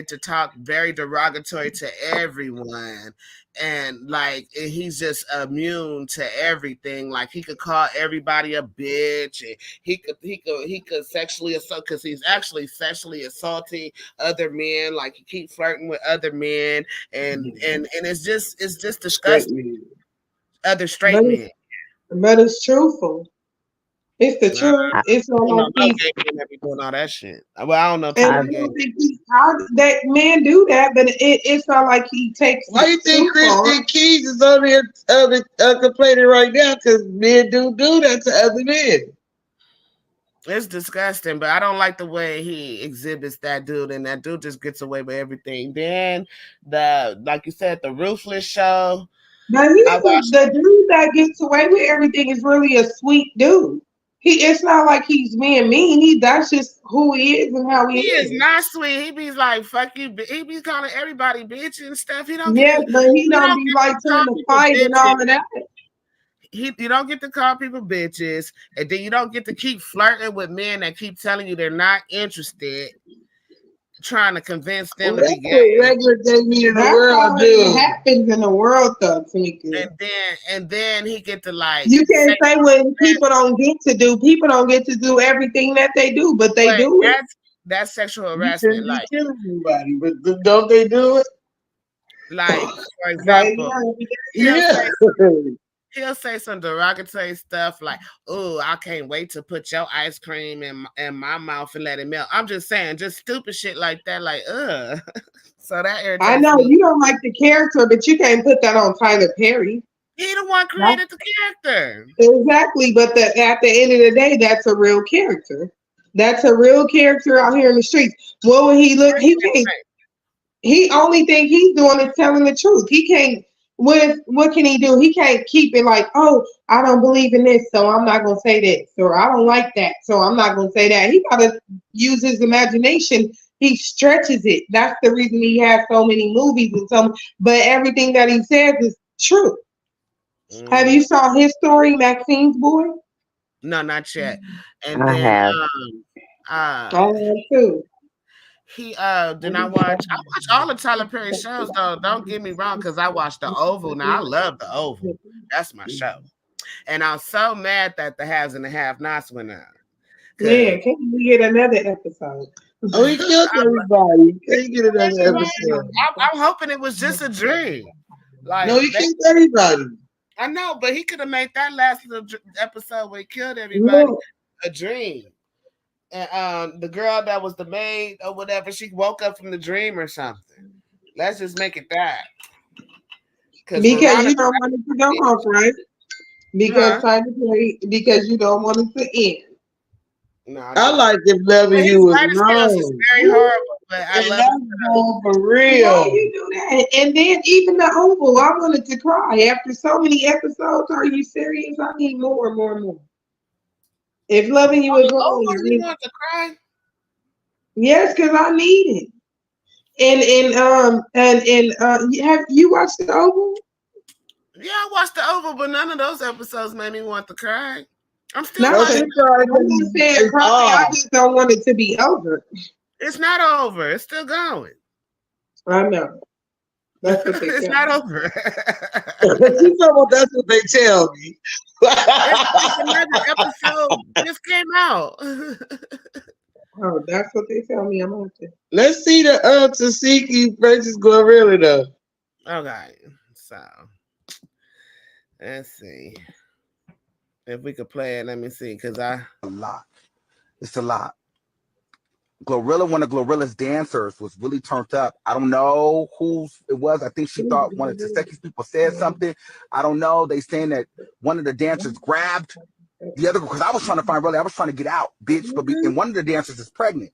to talk very derogatory to everyone, and like he's just immune to everything. Like he could call everybody a bitch, and he could sexually assault, because he's actually sexually assaulting other men. Like he keep flirting with other men, and it's just disgusting. Other straight men. But it's truthful. It's the truth. It's not like gay men that be doing all that shit. Well, I don't know. And I don't think that men do that, but it's not like he takes. Why you think Christian Keys is on here complaining right now? Because men do that to other men. It's disgusting, but I don't like the way he exhibits that dude, and that dude just gets away with everything. Then like you said, the Ruthless show. Now the dude that gets away with everything is really a sweet dude. It's not like he's being mean. That's just who he is and how he is. He is not sweet. He be like, fuck you. He be calling everybody bitch and stuff. He don't. Yeah, but he don't be like trying to fight and all of that. You don't get to call people bitches, and then you don't get to keep flirting with men that keep telling you they're not interested, trying to convince them to be gay. Regular gay men in the world do. It happens in the world, though, Tamika. And then he get to like. You can't say when people don't get to do. People don't get to do everything that they do, but they do it. That's sexual harassment. Like killing anybody, but don't they do it? Like for example, he'll say some derogatory stuff like, "Oh, I can't wait to put your ice cream in my mouth and let it melt." I'm just saying, just stupid shit like that. Like, So that irritates I know me. you don't like the character, but you can't put that on Tyler Perry. He the one created the character. Exactly, but at the end of the day, that's a real character. That's a real character out here in the streets. What would he look? He can't. He only thing he's doing is telling the truth. He can't. What can he do? He can't keep it like, oh, I don't believe in this, so I'm not gonna say this, or I don't like that, so I'm not gonna say that. He gotta use his imagination. He stretches it. That's the reason he has so many movies and so. But everything that he says is true. Have you saw his story, Maxine's Boy? No, not yet. And I then have. Too. Then I watch all the Tyler Perry shows though. Don't get me wrong, because I watch The Oval. Now I love The Oval. That's my show. And I'm so mad that the Haves and the Have-Nots went out. Yeah, can we get another episode? Oh, he killed everybody. Can you get another episode? I'm hoping it was just a dream. Like, no, he killed everybody. I know, but he could have made that last episode where he killed everybody a dream. And the girl that was the maid or whatever, she woke up from the dream or something. Let's just make it that. Because you don't want it to go off, right? Because because you don't want it to end. No, I like if loving you was wrong. Is very horrible, but I love it for real. Why you do that? And then even The Oval, I wanted to cry after so many episodes. Are you serious? I need more and more and more. If loving you was wrong, you want to cry? Yes, because I need it. And have you watched The Oval? Yeah, I watched The Oval, but none of those episodes made me want to cry. I'm still I'm just saying cry. I just don't want it to be over. It's not over. It's still going. I know. That's what they it's tell not me. over. You know what? That's what they tell me. It's another episode just came out. Oh, that's what they tell me. I'm on to. Let's see the Tasiki versus Glorilla though. Okay, so let's see if we could play it. Let me see, because a lot. It's a lot. Glorilla, one of Glorilla's dancers, was really turned up. I don't know whose it was. I think she thought one of Taseki's people said something. I don't know. They saying that one of the dancers grabbed the other, because I was trying to find really, I was trying to get out, bitch. But and one of the dancers is pregnant.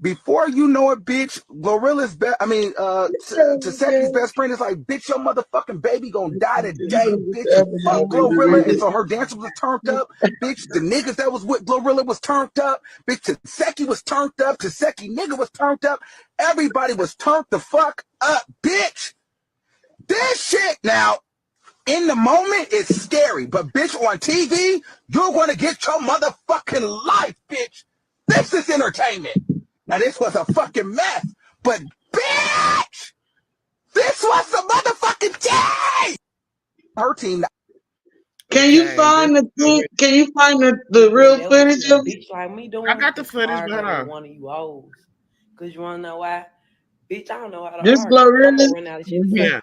Before you know it, bitch, Glorilla's Taseki's best friend is like, bitch, your motherfucking baby gonna die today, bitch. Fuck Glorilla. And so her dancer was turned up, bitch. The niggas that was with Glorilla was turned up, bitch. Taseki was turned up, Taseki nigga was turned up. Everybody was turned the fuck up, bitch. This shit now, in the moment, it's scary. But bitch, on TV, you're gonna get your motherfucking life, bitch. This is entertainment. Now, this was a fucking mess, but bitch, this was the motherfucking day. Her team. Can you find the thing? Can you find the real footage of it? Bitch like me doing. I got the footage, but one of you hoes. Cause you wanna know why? Bitch, I don't know how to This Glorilla. Yeah.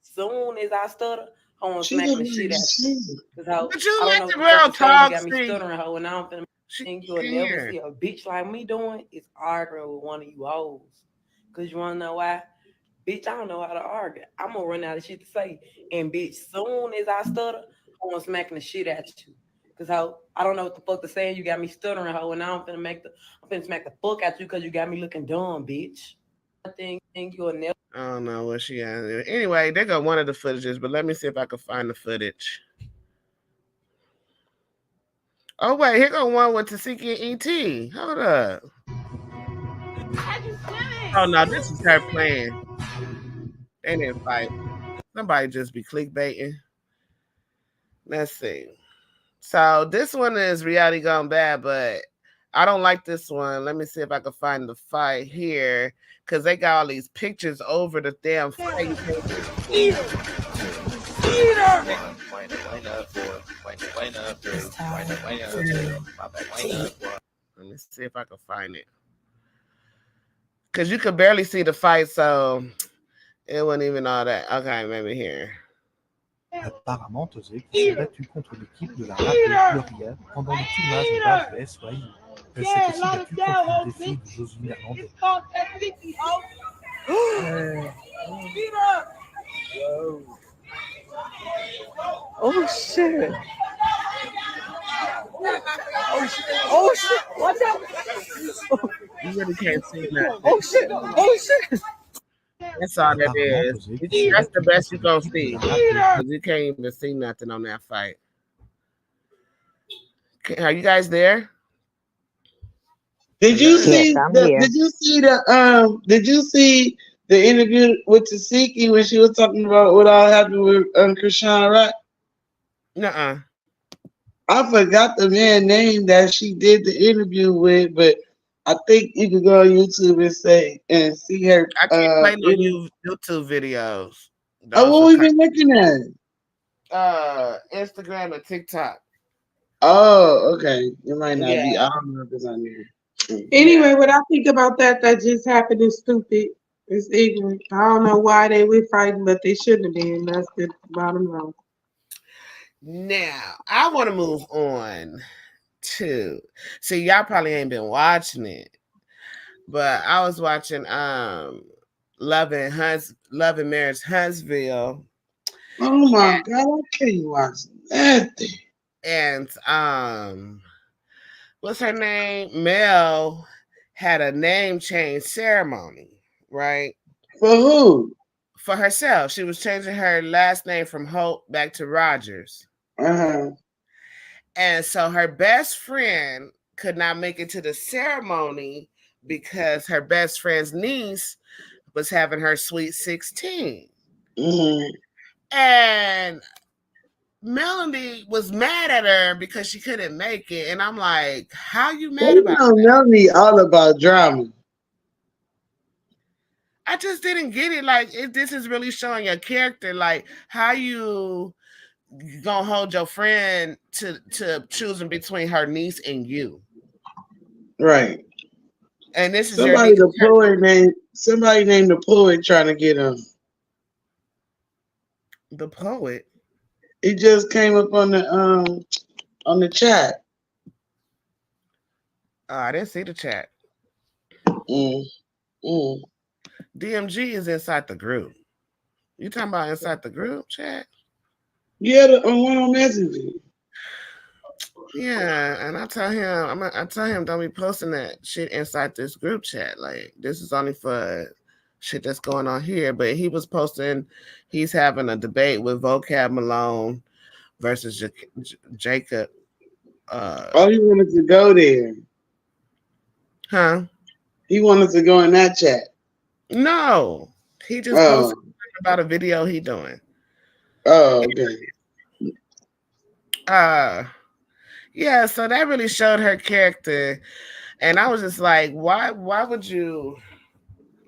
Soon as I stutter, I want to smack the shit out you. But you let the girl talk. Got me stuttering, hoe, and I don't finna. You'll never see a bitch like me doing is arguing with one of you hoes. Cause you wanna know why? Bitch, I don't know how to argue. I'm gonna run out of shit to say. And bitch, soon as I stutter, I'm gonna smacking the shit at you. Cause how I don't know what the fuck to say. You got me stuttering, hoe, and now I'm finna smack the fuck at you because you got me looking dumb, bitch. I think you'll never. I don't know what she has. Anyway, they got one of the footages, but let me see if I can find the footage. Oh, wait, here go one with Taseki and E.T. Hold up. Oh, no, this is her playing. They didn't fight. Somebody just be clickbaiting. Let's see. So this one is Reality Gone Bad, but I don't like this one. Let me see if I can find the fight here, because they got all these pictures over the damn fight. Let me see if I can find it. Because you could barely see the fight, so it wasn't even all that. Okay, maybe here. Apparemment, Tozek s'est battu contre l'équipe de la rappeuse Gloria pendant le tournage de base de SY. Elle s'est aussi battue contre une des filles de Josué Hernandez. Oh shit. Oh shit. Watch out. You really can't see nothing. Oh shit. Oh shit. That's all that is. That's the best you're gonna see. Because you can't even see nothing on that fight. Are you guys there? Did you see the interview with Tasiki when she was talking about what all happened with Krishan Rock? Nuh-uh. I forgot the man's name that she did the interview with, but I think you can go on YouTube and see her. I can't play no YouTube videos. What we been looking at? Instagram and TikTok. Oh, okay. It might not be. I don't know if it's on there. Anyway, what I think about that just happened is stupid. It's ignorant. I don't know why they were fighting, but they shouldn't have been. That's the bottom line. Now, I want to move on to see y'all probably ain't been watching it, but I was watching Love and Marriage Huntsville. Oh my God, I can't watch that thing. And what's her name? Mel had a name change ceremony, right? For who? For herself. She was changing her last name from Hope back to Rogers. Uh-huh. And so her best friend could not make it to the ceremony because her best friend's niece was having her sweet 16. Mm-hmm. And Melanie was mad at her because she couldn't make it. And I'm like, how you mad about that? Melanie all about drama. I just didn't get it. Like, this is really showing your character. Like, how you gonna hold your friend to choosing between her niece and you, right? And this is somebody named the poet trying to get him. The poet. It just came up on the chat. I didn't see the chat. DMG is inside the group. You talking about inside the group chat? Yeah, on one on Messenger. Yeah, and I tell him don't be posting that shit inside this group chat. Like, this is only for shit that's going on here. But he was posting, he's having a debate with Vocab Malone versus Jacob. He wanted to go there. Huh? He wanted to go in that chat. No, he just posted about a video he doing. Oh, okay. Yeah, so that really showed her character, and I was just like, why would you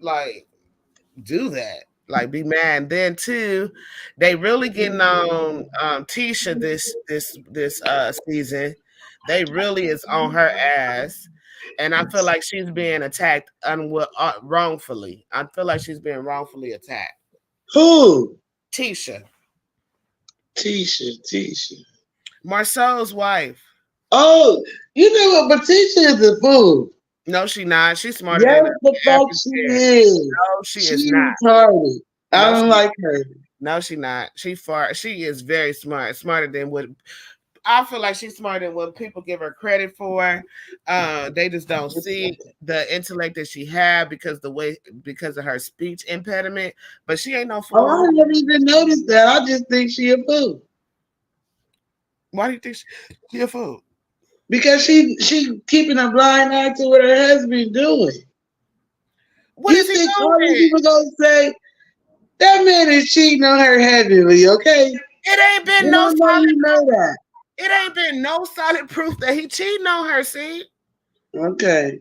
like do that? Like, be mad. And then too, they really getting on Tisha this season. They really is on her ass, and I feel like she's being attacked wrongfully. I feel like she's being wrongfully attacked. Who? Tisha. Marcel's wife. Oh, you know what? But Tisha is a fool. No, she not. She's smarter than her. The fuck she is. No, she is not. Retarded. I don't like her. No, she not. She is very smart. Smarter than what I feel like she's smarter than what people give her credit for. They just don't see the intellect that she had because of her speech impediment. But she ain't no fool. Oh, I didn't even notice that. I just think she a fool. Why do you think she a fool? Because she keeping a blind eye to what her husband doing. What is he doing? All these people gonna say that man is cheating on her heavily, okay? It ain't been no solid proof. It ain't been no solid proof that he cheating on her, see? Okay.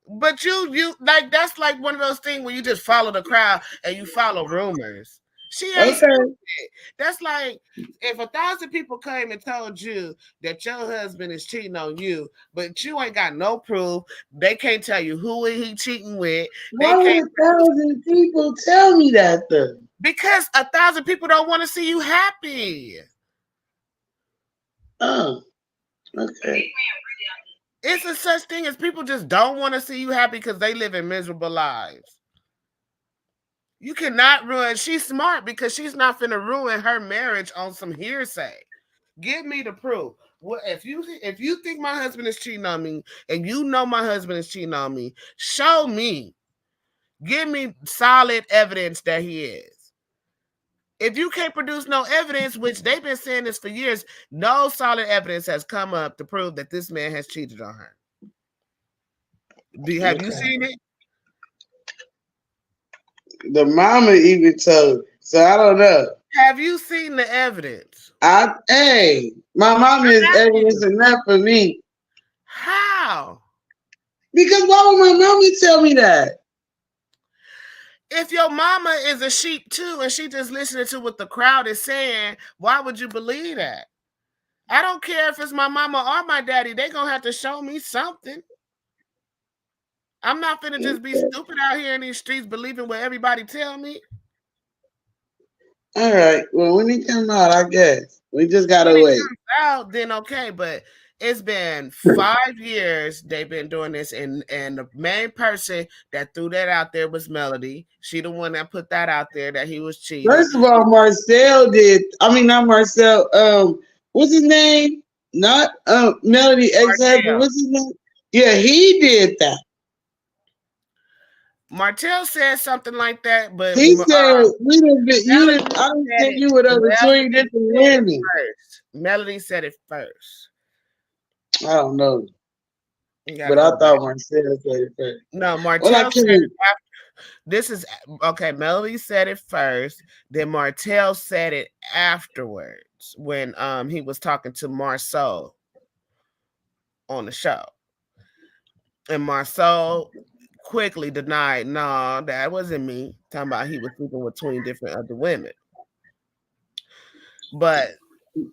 But you like, that's like one of those things where you just follow the crowd and you follow rumors. She ain't stupid. That's like if 1,000 people came and told you that your husband is cheating on you, but you ain't got no proof. They can't tell you who he cheating with. Why would 1,000 people tell me that though? Because 1,000 people don't want to see you happy. Oh, okay. It's a such thing as people just don't want to see you happy because they live in miserable lives. You cannot ruin. She's smart because she's not finna ruin her marriage on some hearsay. Give me the proof. Well, if you think my husband is cheating on me, and you know my husband is cheating on me, show me. Give me solid evidence that he is. If you can't produce no evidence, which they've been saying this for years, no solid evidence has come up to prove that this man has cheated on her. Have you seen it? The mama even told, so I don't know. Have you seen the evidence? Hey, my mama is evidence enough for me. How? Because why would my mama tell me that? If your mama is a sheep too, and she just listening to what the crowd is saying, why would you believe that? I don't care if it's my mama or my daddy. They gonna have to show me something. I'm not finna just be stupid out here in these streets believing what everybody tell me. All right. Well, when it come out, I guess we just gotta wait. When it comes out, then okay. But it's been 5 years they've been doing this, and the main person that threw that out there was Melody. She the one that put that out there that he was cheating. First of all, Marcel did. I mean, not Marcel. What's his name? Not Melody ex-husband. What's his name? Yeah, he did that. Martell said something like that, but he said we didn't get you. I don't think you with over 20 different women. Melody said it first. I don't know, but I thought Marcel said it first. No, Martell said it after. This is okay. Melody said it first, then Martell said it afterwards when he was talking to Marceau on the show, and Marceau quickly denied, no, that wasn't me. Talking about he was sleeping with 20 different other women. But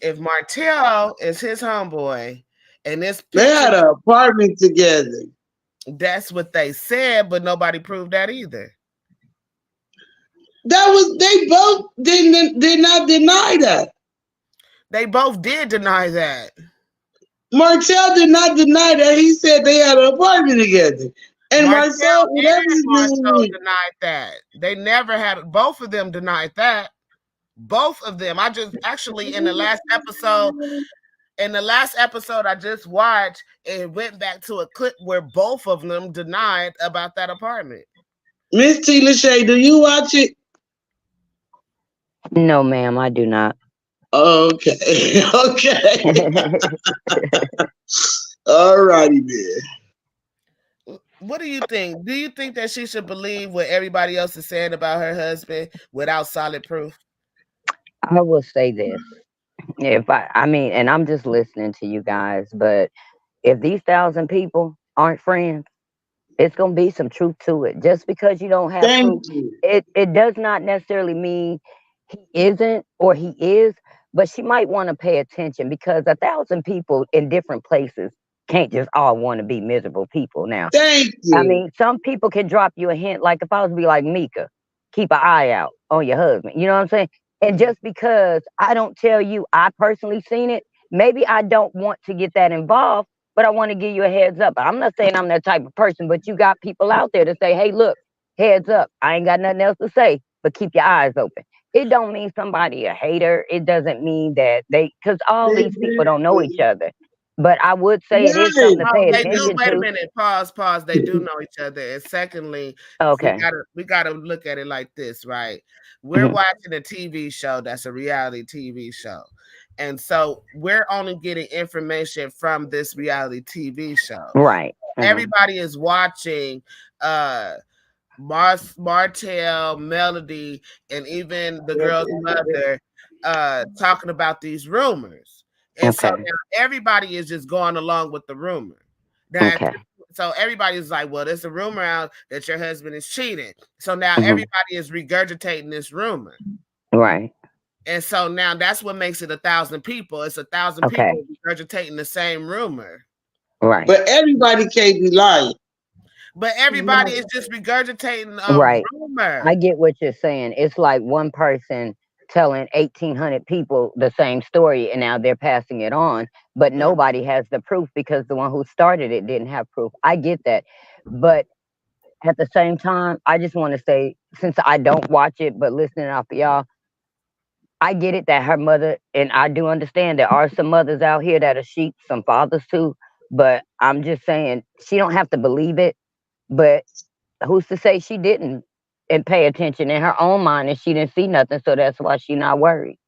if Martell is his homeboy, and this they had an apartment together. That's what they said, but nobody proved that either. They both did not deny that. They both did deny that. Martell did not deny that. He said they had an apartment together. And Marcel denied that. They never had. Both of them denied that. Both of them. I just actually in the last episode I just watched, it went back to a clip where both of them denied about that apartment. Miss T. Lachey, do you watch it? No, ma'am, I do not. Okay. Okay. All righty then. What do you think? Do you think that she should believe what everybody else is saying about her husband without solid proof? I will say this. I mean, and I'm just listening to you guys, but if these 1,000 people aren't friends, it's going to be some truth to it. Just because you don't have proof, it does not necessarily mean he isn't or he is, but she might want to pay attention because 1,000 people in different places can't just all want to be miserable people now. Thank you. I mean, some people can drop you a hint, like if I was to be like Mika, keep an eye out on your husband. You know what I'm saying? And just because I don't tell you I personally seen it, maybe I don't want to get that involved, but I want to give you a heads up. I'm not saying I'm that type of person, but you got people out there to say, hey, look, heads up. I ain't got nothing else to say, but keep your eyes open. It don't mean somebody a hater. It doesn't mean that because all these people don't know each other. But I would say it is something to pay attention to. Wait a minute. Pause. They do know each other. And secondly, okay, we gotta look at it like this, right? We're watching a TV show that's a reality TV show. And so we're only getting information from this reality TV show. Right. Everybody is watching Martell, Melody, and even the girl's mother talking about these rumors. And so now everybody is just going along with the rumor. So everybody's like, well, there's a rumor out that your husband is cheating. So now everybody is regurgitating this rumor. Right. And so now that's what makes it 1,000 people. It's 1,000 people regurgitating the same rumor. Right. But everybody can't be lying. But everybody is just regurgitating a rumor. I get what you're saying. It's like one person telling 1,800 people the same story and now they're passing it on, but nobody has the proof because the one who started it didn't have proof. I get that. But at the same time, I just want to say since I don't watch it, but listening off of y'all, I get it that her mother, and I do understand there are some mothers out here that are sheep, some fathers too, but I'm just saying she don't have to believe it, but who's to say she didn't and pay attention in her own mind and she didn't see nothing, so that's why she's not worried.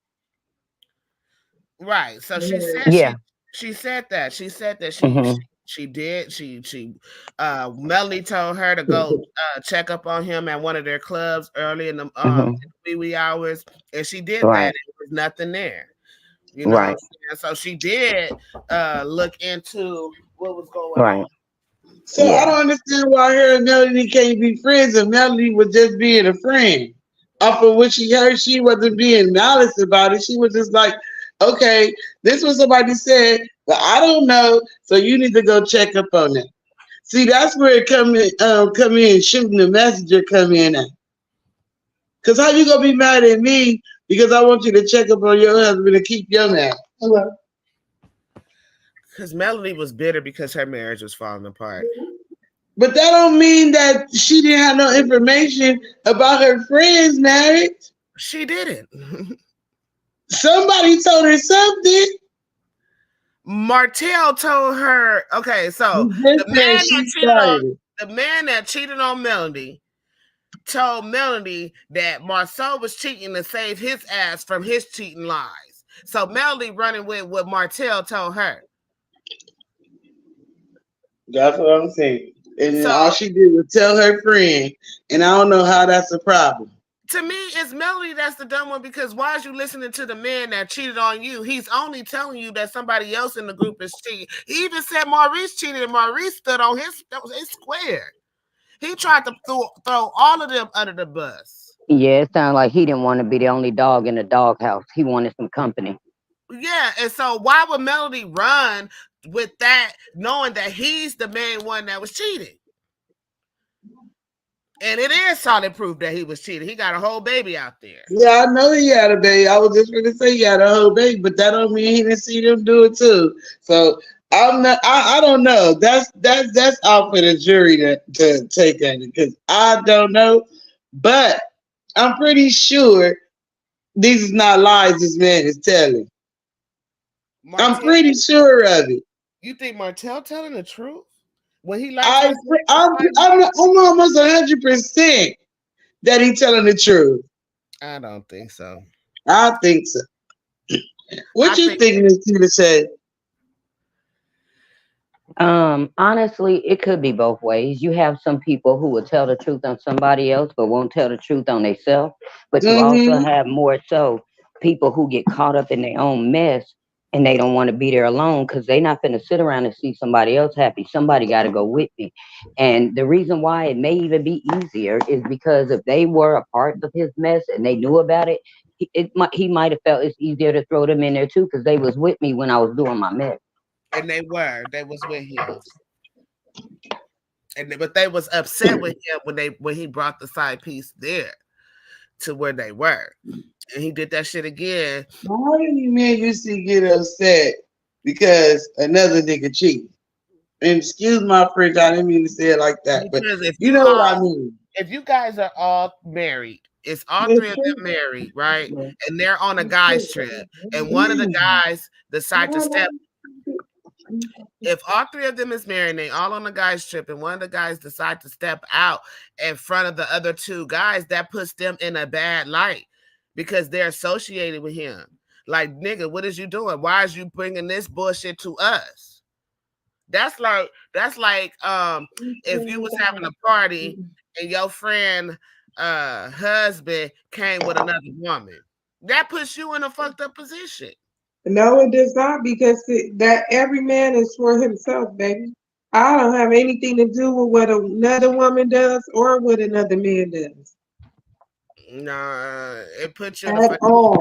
Right. So she said she said that she did. Melody told her to go check up on him at one of their clubs early in the wee hours, and she did that. And there was nothing there. You know what I'm saying? So she did look into what was going on. So I don't understand why her and Melody can't be friends, and Melody was just being a friend. Off of what she heard, she wasn't being malice about it. She was just like, okay, this was somebody said, but I don't know, so you need to go check up on it. See, that's where it come in, shooting the messenger come in at. Because how you gonna be mad at me because I want you to check up on your husband and keep your man? Hello. Because Melody was bitter because her marriage was falling apart. But that don't mean that she didn't have no information about her friend's marriage. She didn't. Somebody told her something. Martell told her, okay, so the man that cheated on Melody told Melody that Marceau was cheating to save his ass from his cheating lies. So Melody running with what Martell told her. That's what I'm saying. And all she did was tell her friend, and I don't know how that's a problem. To me, it's Melody that's the dumb one, because why is you listening to the man that cheated on you? He's only telling you that somebody else in the group is cheating. He even said Maurice cheated, and Maurice stood on his square. He tried to throw all of them under the bus. Yeah, it sounded like he didn't want to be the only dog in the doghouse. He wanted some company. Yeah, and so why would Melody run with that, knowing that he's the main one that was cheating? And it is solid proof that he was cheating. He got a whole baby out there. Yeah, I know he had a baby. I was just going to say he had a whole baby, but that don't mean he didn't see them do it too. So I'm not. I don't know. That's out for the jury to take on it, because I don't know. But I'm pretty sure these is not lies this man is telling. I'm pretty sure of it. You think Martell telling the truth? When he I'm almost 100% that he telling the truth. I don't think so. I think so. What you think Miss Tina said? Honestly, it could be both ways. You have some people who will tell the truth on somebody else, but won't tell the truth on themselves. But you also have more so people who get caught up in their own mess, and they don't want to be there alone because they're not going to sit around and see somebody else happy. Somebody got to go with me. And the reason why it may even be easier is because if they were a part of his mess and they knew about it, he might have felt it's easier to throw them in there too, because they was with me when I was doing my mess. And they was with him. But they was upset with him when he brought the side piece there to where they were. And he did that shit again. Why do you men used to get upset because another nigga cheated? And excuse my French, I didn't mean to say it like that, but you know what I mean. If you guys are all married, it's all three of them married, right? And they're on a guy's trip, and one of the guys decide to step. If all three of them is married and they all on a guy's trip, and one of the guys decide to step out in front of the other two guys, that puts them in a bad light because they're associated with him. Like, nigga, what is you doing? Why is you bringing this bullshit to us? That's like if you was having a party and your friend husband came with another woman. That puts you in a fucked up position. No, it does not, because that every man is for himself, baby. I don't have anything to do with what another woman does or what another man does. Nah, it puts you at all.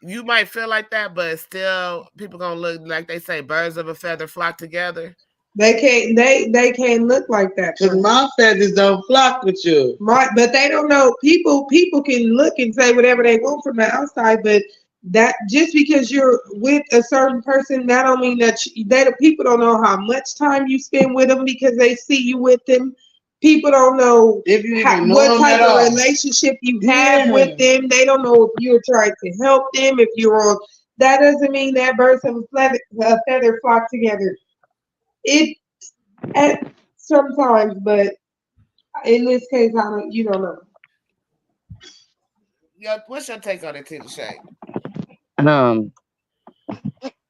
You might feel like that, but still, people gonna look like they say birds of a feather flock together. They can't look like that. Because my feathers don't flock with you. Right, but they don't know. People can look and say whatever they want from the outside, but that just because you're with a certain person, that don't mean that people don't know how much time you spend with them because they see you with them. people don't know if you what type of relationship you have with them. They don't know if you're trying to help them. If you're on, that doesn't mean that birds of a feather flock together. It sometimes, but in this case, you don't know. Yeah, what's your take on it, Tina Shay?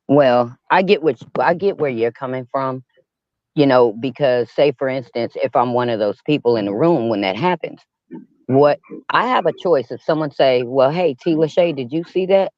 Well, I get where you're coming from, you know, because say for instance, if I'm one of those people in the room when that happens, what I have a choice. If someone say, well, hey, T. Lachey, did you see that?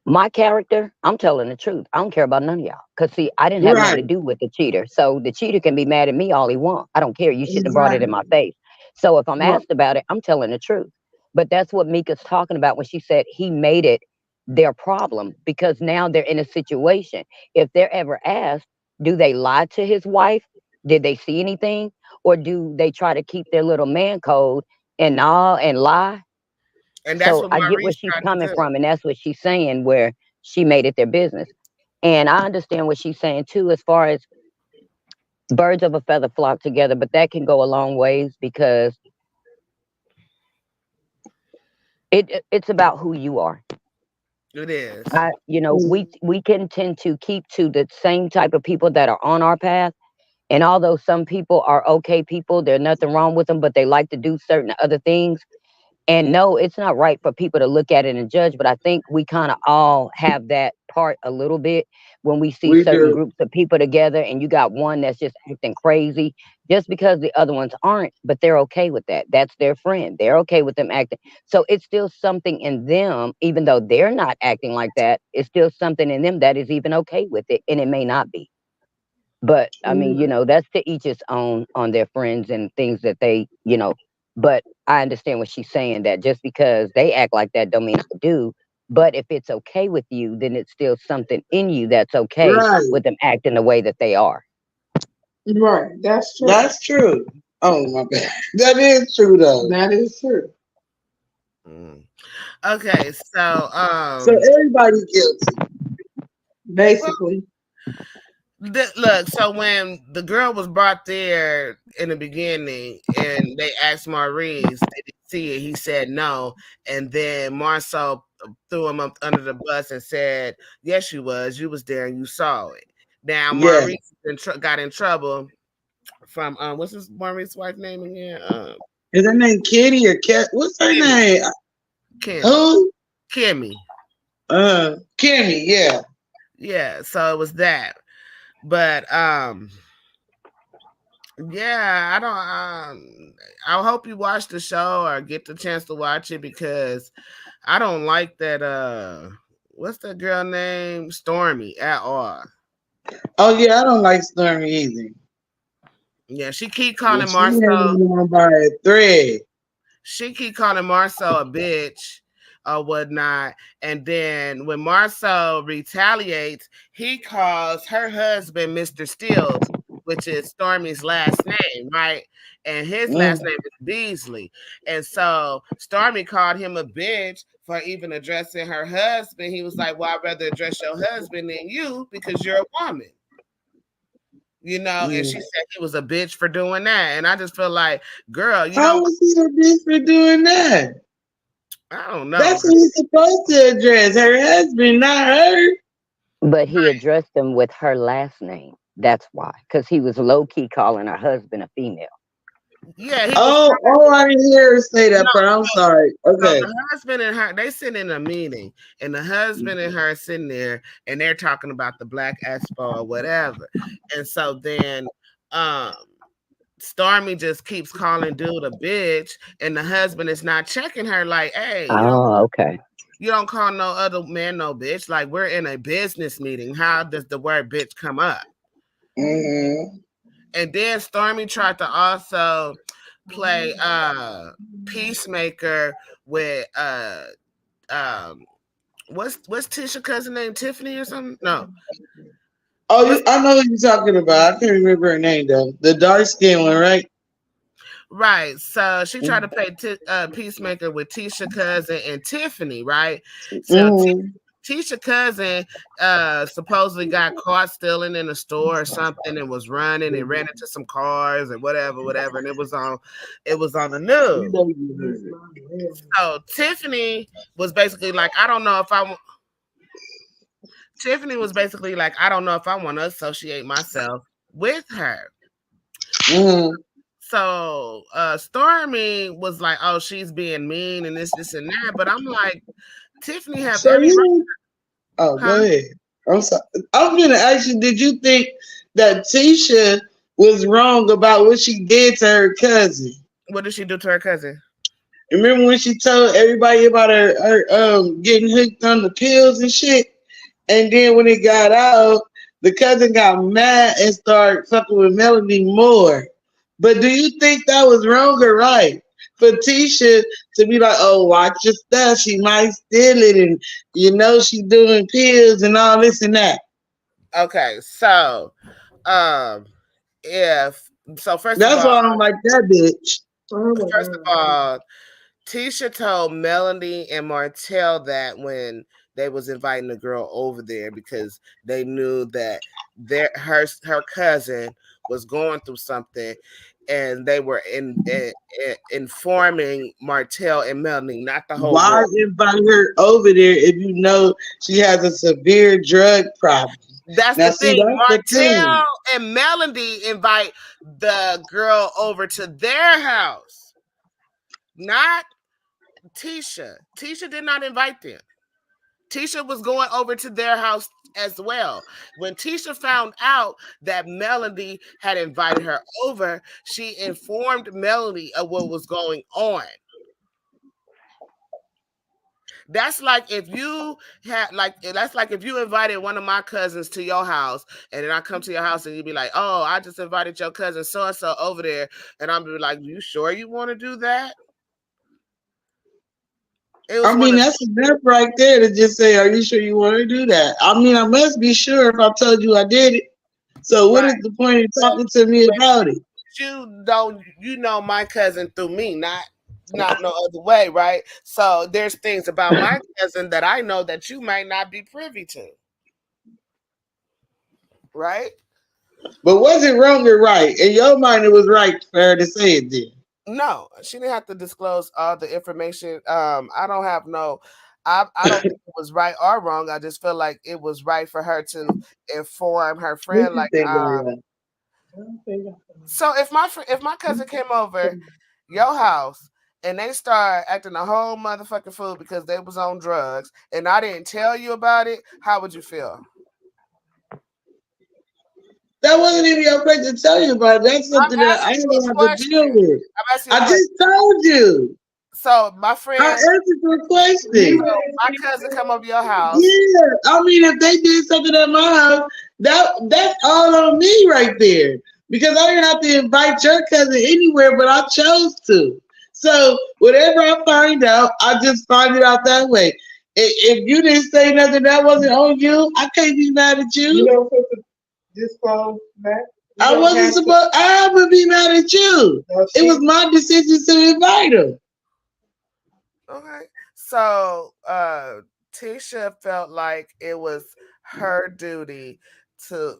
My character, I'm telling the truth. I don't care about none of y'all. Because, see, I didn't have nothing to do with the cheater. So the cheater can be mad at me all he wants. I don't care. You shouldn't have brought it in my face. So if I'm asked about it, I'm telling the truth. But that's what Mika's talking about when she said he made it their problem, because now they're in a situation. If they're ever asked, do they lie to his wife? Did they see anything? Or do they try to keep their little man code and lie? And that's so I get where she's coming from, and that's what she's saying, where she made it their business. And I understand what she's saying too, as far as birds of a feather flock together, but that can go a long ways, because it's about who you are. It is. We can tend to keep to the same type of people that are on our path. And although some people are okay people, there's nothing wrong with them, but they like to do certain other things. And no, it's not right for people to look at it and judge, but I think we kind of all have that part a little bit when we see certain groups of people together and you got one that's just acting crazy just because the other ones aren't, but they're okay with that. That's their friend. They're okay with them acting. So it's still something in them, even though they're not acting like that, it's still something in them that is even okay with it, and it may not be. But I mean, that's to each its own on their friends and things that they, but I understand what she's saying, that just because they act like that don't mean I do. But if it's okay with you, then it's still something in you that's okay with them acting the way that they are. Right. That's true. That's true. Oh, my bad. That is true, though. That is true. Okay, so everybody's guilty. Basically. Look, so when the girl was brought there in the beginning and they asked Maurice, did he see it? He said no. And then Marcel threw him up under the bus and said, yes, you was there and you saw it. Now, Maurice got in trouble from, what's his Maurice's wife's name again? Is her name Kitty or Cat? What's her name? Kimmy. Who? Kimmy. Kimmy, yeah. Yeah, so it was that. But yeah, I hope you watch the show or get the chance to watch it, because I don't like that what's that girl name? Stormy at all. Oh yeah, I don't like Stormy either. Yeah, she keep calling Marcel by a thread. She keep calling Marcel a bitch or whatnot. And then when Marcel retaliates, he calls her husband Mr. Steele, which is Stormy's last name, right? And his last name is Beasley. And so Stormy called him a bitch for even addressing her husband. He was like, well, I'd rather address your husband than you because you're a woman. And she said he was a bitch for doing that. And I just feel like, girl, how was he a bitch for doing that? I don't know. That's what he's supposed to address, her husband, not her. But he addressed him with her last name. That's why. Because he was low-key calling her husband a female. Yeah. I didn't hear her say that, but I'm sorry. Okay. So the husband and her, they sit in a meeting, and the husband and her sitting there, and they're talking about the Black Expo or whatever. And so then Stormy just keeps calling dude a bitch, and the husband is not checking her like, hey, okay. You don't call no other man no bitch. Like, we're in a business meeting. How does the word bitch come up? Mm-hmm. And then Stormy tried to also play Peacemaker with what's Tisha cousin name? Tiffany or something? No. Oh, I know what you're talking about. I can't remember her name though. The dark skin one, right? Right. So she tried to play Peacemaker with Tisha cousin and Tiffany, right? So Tisha's cousin supposedly got caught stealing in a store or something and was running and ran into some cars and whatever, and it was on the news. So Tiffany was basically like, I don't know if I want to associate myself with her. So Stormy was like, oh, she's being mean and this and that. But I'm like, Tiffany has every right. Oh, go ahead. I'm sorry. I'm gonna ask you, did you think that Tisha was wrong about what she did to her cousin? What did she do to her cousin? Remember when she told everybody about her getting hooked on the pills and shit? And then when it got out, the cousin got mad and started fucking with Melody more. But do you think that was wrong or right for Tisha to be like, oh, watch your stuff, she might steal it, and she doing pills and all this and that? Okay, so first that's why I don't like that bitch. First of all, Tisha told Melody and Martell that when they was inviting the girl over there because they knew that her cousin was going through something, and they were informing Martell and Melody, not the whole Why world. invite her over there if you know she has a severe drug problem? That's the thing. Martell and Melody invite the girl over to their house, not Tisha. Tisha did not invite them. Tisha was going over to their house as well. When Tisha found out that Melody had invited her over, she informed Melody of what was going on. That's like if you invited one of my cousins to your house, and then I come to your house and you'd be like, oh, I just invited your cousin so-and-so over there, and I'm be like, you sure you want to do that? That's enough right there to just say, are you sure you want to do that? I must be sure if I told you I did it. So what is the point of talking to me about it? You know my cousin through me, not no other way, right? So there's things about my cousin that I know that you might not be privy to, right? But was it wrong or right? In your mind, it was right for her to say it then. No, she didn't have to disclose all the information. I don't think it was right or wrong. I just feel like it was right for her to inform her friend. So if my cousin came over your house and they start acting a whole motherfucking fool because they was on drugs and I didn't tell you about it, how would you feel? That wasn't even your place to tell you about. That's something that I didn't have to deal with. I just told you. So my friend, I answered your question. So my cousin come over your house. Yeah, if they did something at my house, that's all on me right there. Because I didn't have to invite your cousin anywhere, but I chose to. So whatever I find out, I just find it out that way. If you didn't say nothing that wasn't on you, I can't be mad at you. You don't supposed to disclose that. I wasn't supposed. I would be mad at you. No, it was my decision to invite her. Okay, so Tisha felt like it was her duty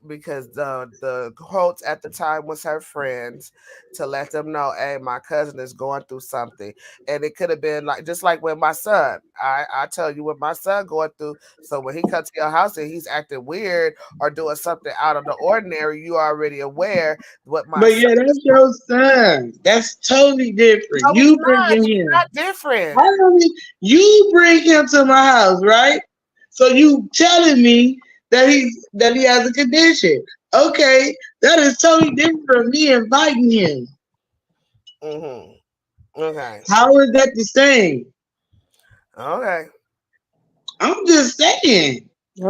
because the quotes at the time was her friends to let them know, hey, my cousin is going through something. And it could have been just like with my son. I tell you what my son going through. So when he comes to your house and he's acting weird or doing something out of the ordinary, you are already aware what my son. Yeah, that's your son. That's totally different. No, you bring him. Not different. You bring him to my house, right? So you telling me that he has a condition. Okay, that is totally different from me inviting him. Mm-hmm. Okay. How is that the same? Okay. I'm just saying. I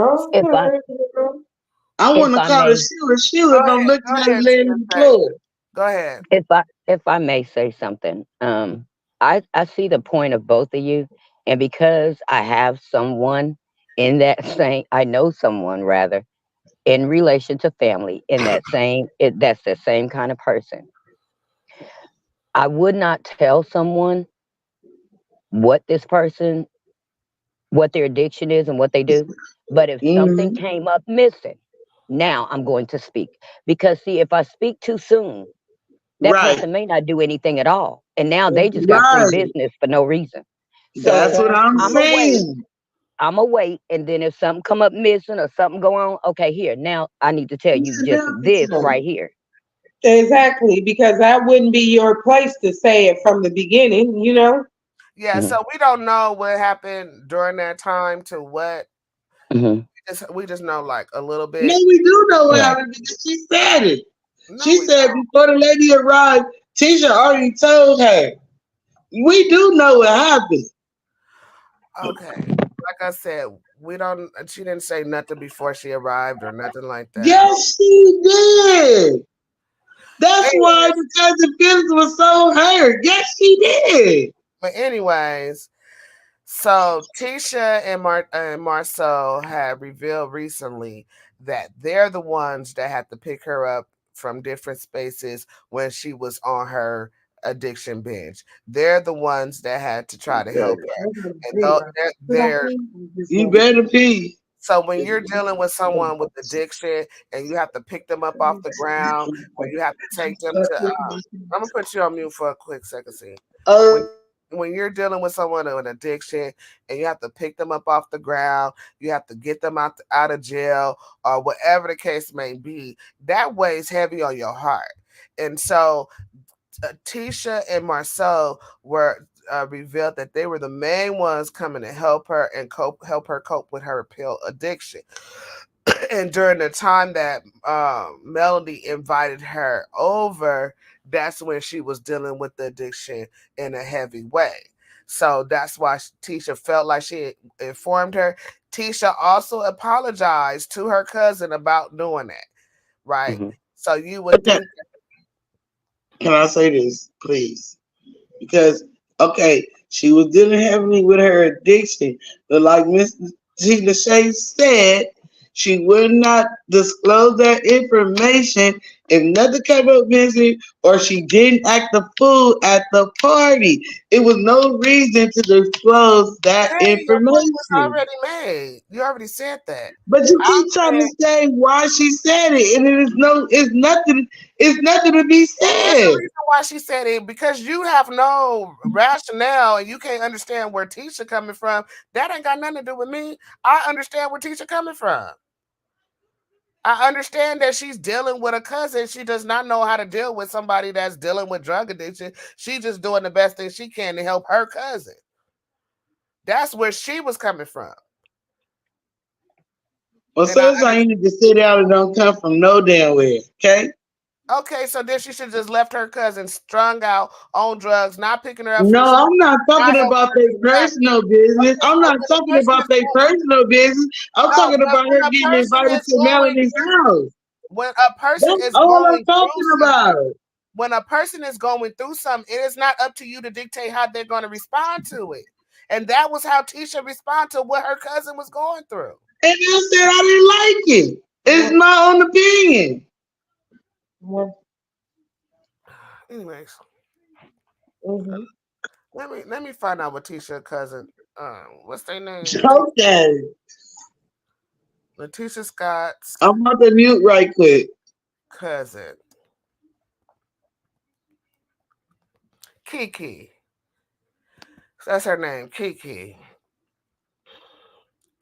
want to call a shoe if I'm looking at laying on the floor. Go ahead. If I may say something, I see the point of both of you, and because I have someone in that same, I know someone rather, in relation to family, in that same, that's the same kind of person. I would not tell someone what this person what their addiction is and what they do. But if something came up missing, now I'm going to speak. Because see, if I speak too soon, that person may not do anything at all. And now they just got free business for no reason. So that's what I'm saying. I'm going to wait. And then if something come up missing or something go on, okay, here, now I need to tell you just this right here. Exactly, because that wouldn't be your place to say it from the beginning, you know? Yeah, so we don't know what happened during that time to what. We just know like a little bit. No, we do know what happened because she said it. She said before the lady arrived, Tisha already told her. We do know what happened. Okay. Like I said, she didn't say nothing before she arrived or nothing like that. Yes, she did. That's why the cousin Phyllis was so hurt. Yes, she did. But anyways, so Tisha and Marcel have revealed recently that they're the ones that had to pick her up from different spaces when she was on her addiction binge. They're the ones that had to try to help her. You better pee. So when you're dealing with someone with addiction and you have to pick them up off the ground, or you have to take them to, I'm gonna put you on mute for a quick second, see. When you're dealing with someone with addiction and you have to pick them up off the ground, you have to get them out of jail or whatever the case may be, that weighs heavy on your heart. And so Tisha and Marcel were revealed that they were the main ones coming to help her and help her cope with her pill addiction. And during the time that Melody invited her over, that's when she was dealing with the addiction in a heavy way. So that's why Tisha felt like she informed her. Tisha also apologized to her cousin about doing that, right? So you would think. Can I say this, please? Because, okay, she was dealing heavily with her addiction, but like Miss Tina Shay said, she would not disclose that information if nothing came up missing or she didn't act the fool at the party. It was no reason to disclose that information. Your point was already made. You already said that. But you keep trying to say why she said it, and it's nothing to be said. There's a reason why she said it, because you have no rationale and you can't understand where Tisha coming from. That ain't got nothing to do with me. I understand where Tisha coming from. I understand that she's dealing with a cousin. She does not know how to deal with somebody that's dealing with drug addiction. She's just doing the best thing she can to help her cousin. That's where she was coming from. Well, sometimes you need to sit down and don't come from no damn where, okay? Okay, so then she should just left her cousin strung out on drugs, not picking her up. No, I'm not talking about their personal business. I'm not talking about their personal business. I'm talking about her getting invited to Melanie's house. When a person is going when a person is going through something, it is not up to you to dictate how they're going to respond to it. And that was how Tisha responded to what her cousin was going through. And I said I didn't like it. It's my own opinion. Anyways, let me find out what Tisha's cousin. What's their name? Okay. Letitia Scott's. I'm about to mute right quick. Cousin Kiki. That's her name, Kiki.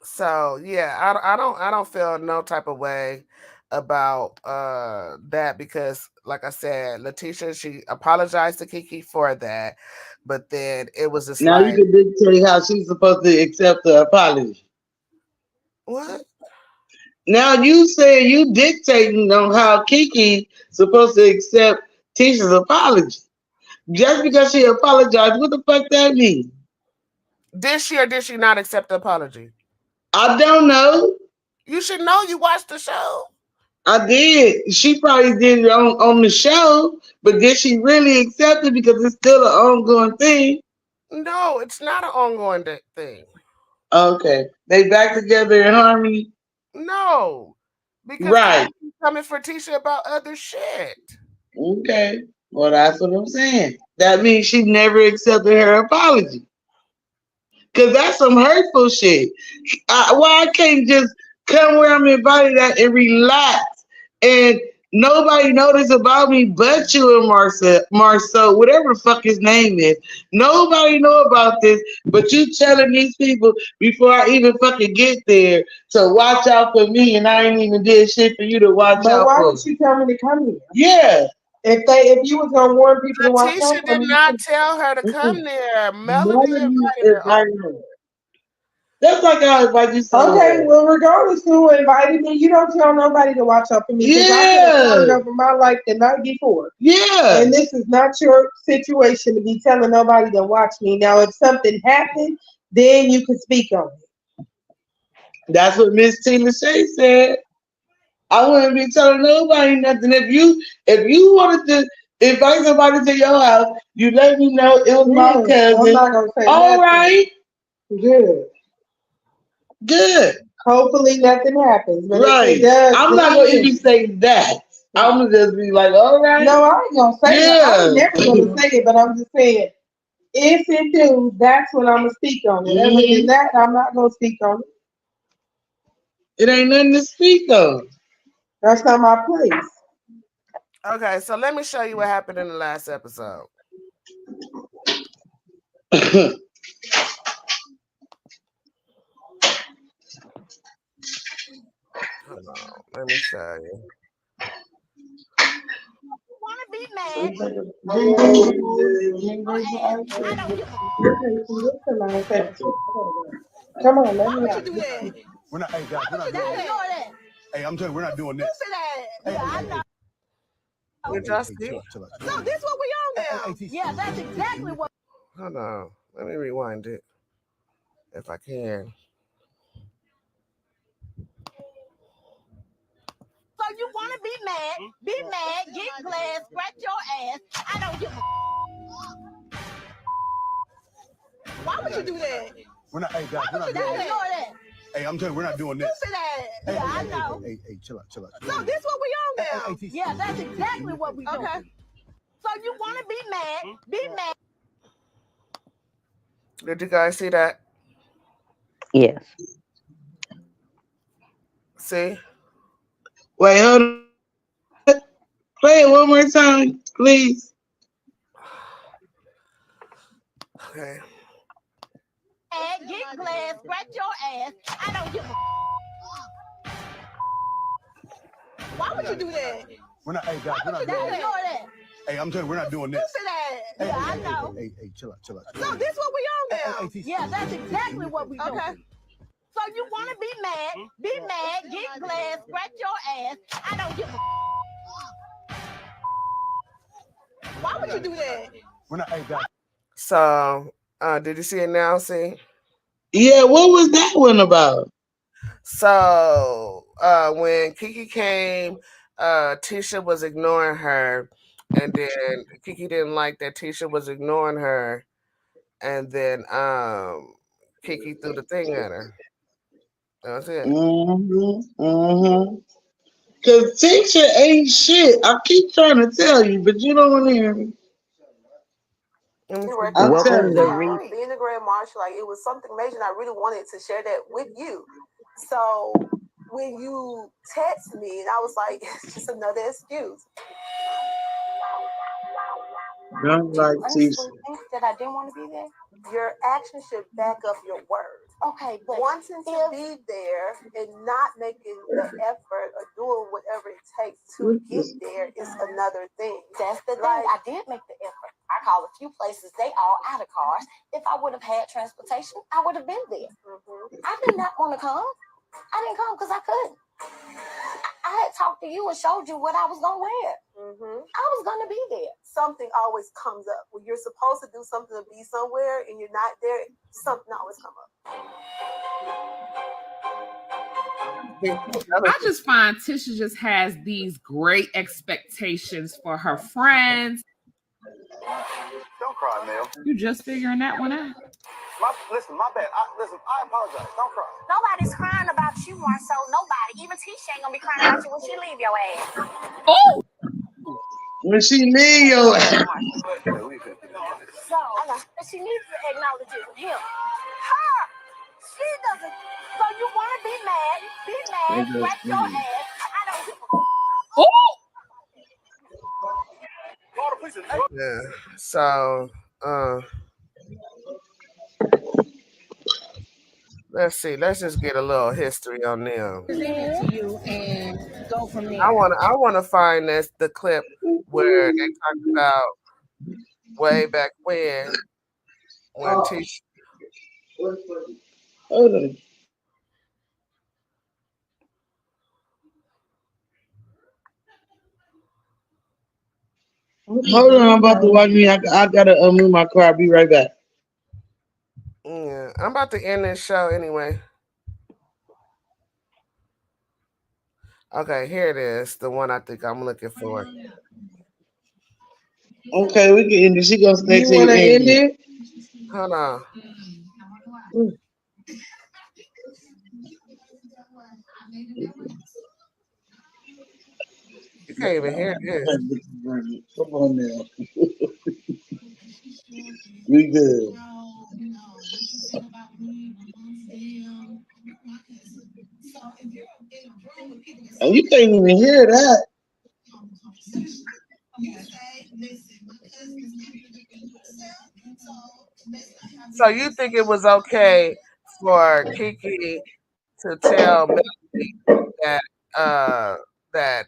So yeah, I don't feel no type of way about that, because like I said, Letitia, she apologized to Kiki for that, but then it was just now you can dictate how she's supposed to accept the apology. What? Now you say you dictating on how Kiki supposed to accept Tisha's apology. Just because she apologized, what the fuck that mean? Did she or did she not accept the apology? I don't know. You should know. You watched the show. I did. She probably did it on the show, but did she really accept it because it's still an ongoing thing? No, it's not an ongoing thing. Okay. They back together in harmony? No. Because she's coming for Tisha about other shit. Okay. Well, that's what I'm saying. That means she never accepted her apology. Cause that's some hurtful shit. Why I can't just come where I'm invited at and relax and nobody notice about me but you and Marceau, whatever the fuck his name is. Nobody know about this, but you telling these people before I even fucking get there to watch out for me, and I ain't even did shit for you to watch out for. But why did you tell me to come here? Yeah. If you was gonna warn people to watch out Tisha did not tell her to come there. Melody invited her. That's like I invite you somewhere. Okay, well, regardless who invited me, you don't tell nobody to watch out for me. Yeah. I could have started over my life the night before. Yeah. And this is not your situation to be telling nobody to watch me. Now, if something happened, then you can speak on it. That's what Miss Tina Shea said. I wouldn't be telling nobody nothing. If you wanted to invite somebody to your house, you let me know it was my cousin. I'm not gonna say all nothing. right. Good. Hopefully nothing happens. But right. if it does, I'm not gonna even say that. I'm gonna just be like, all right. No, I ain't gonna say that. I'm never gonna say it, but I'm just saying, if it do, that's when I'm gonna speak on it. Other than that, I'm not gonna speak on it. It ain't nothing to speak of. That's not my place. Okay, so let me show you what happened in the last episode. Hold on, let me show you. Want to be mad? Come on, let me Why out. would you do that? We're not, hey guys, we're not doing that? Hey, I'm telling you, we're not doing this. Yeah, I know. Did y'all see? So this what we on now? Yeah, that's exactly what. Hold on, let me rewind it if I can. So you want to be mad, get glad, scratch your ass. I don't give a. Why would you do that? We're not, hey guys, we're not doing this. Hey, I'm telling you, we're not doing this. Yeah, I know. Hey, chill out. So this what we on now? Yeah, that's exactly what we doing. Okay. So you want to be mad. Did you guys see that? Yes. See? Wait, hold on. Play it one more time, please. Okay. Get glad, scratch your ass. I don't give a. Why would you do that? We're not, hey guys, we're not doing this. Hey, I'm telling you, we're not doing this. Yeah, I know. Hey, chill out. So this what we on now? Yeah, that's exactly what we doing. Okay. So you want to be mad, get glad, scratch your ass. I don't give a. Why would you do that? We're not, hey guys. So, did you see it now? See? Yeah, what was that one about? So, when Kiki came, Tisha was ignoring her, and then Kiki didn't like that Tisha was ignoring her, and then Kiki threw the thing at her. That's it. Cause Tisha ain't shit. I keep trying to tell you, but you don't want to hear me. I'm telling you. Being a grand marshal, like it was something major, and I really wanted to share that with you. So when you text me, and I was like, it's just another excuse. Don't like Tisha. Think that I didn't want to be there. Your actions should back up your words. Okay, but wanting to be there and not making the effort or doing whatever it takes to get there is another thing. That's the thing. I did make the effort. I called a few places. They all out of cars. If I would have had transportation, I would have been there. I did not want to come. I didn't come because I couldn't. I had talked to you and showed you what I was going to wear. I was going to be there. Something always comes up. When you're supposed to do something to be somewhere and you're not there, something always comes up. I just find Tisha just has these great expectations for her friends. Don't cry, Mel. You just figuring that one out? Listen, my bad. I apologize. Don't cry. Nobody's crying about you, Marceau. Nobody. Even Tisha ain't going to be crying about you when she leave your ass. Oh! When she leave your ass. So, she needs to acknowledge it with him. How? She doesn't. So you want to be mad? Be mad. Scratch your ass. I don't give a. Yeah. So, let's see. Let's just get a little history on them. To you and go from there. I wanna find the clip where they talked about way back when Tisha. Hold on. Hold on, I'm about to watch me. I gotta move my car. I'll be right back. Yeah, I'm about to end this show anyway. Okay, here it is. The one I think I'm looking for. Okay, we can end it. She gonna stay You till want to end end it? Hold on. You can't even hear this. Come on now. We good. And you can't even hear that. So you think it was okay for Kiki to tell Melody that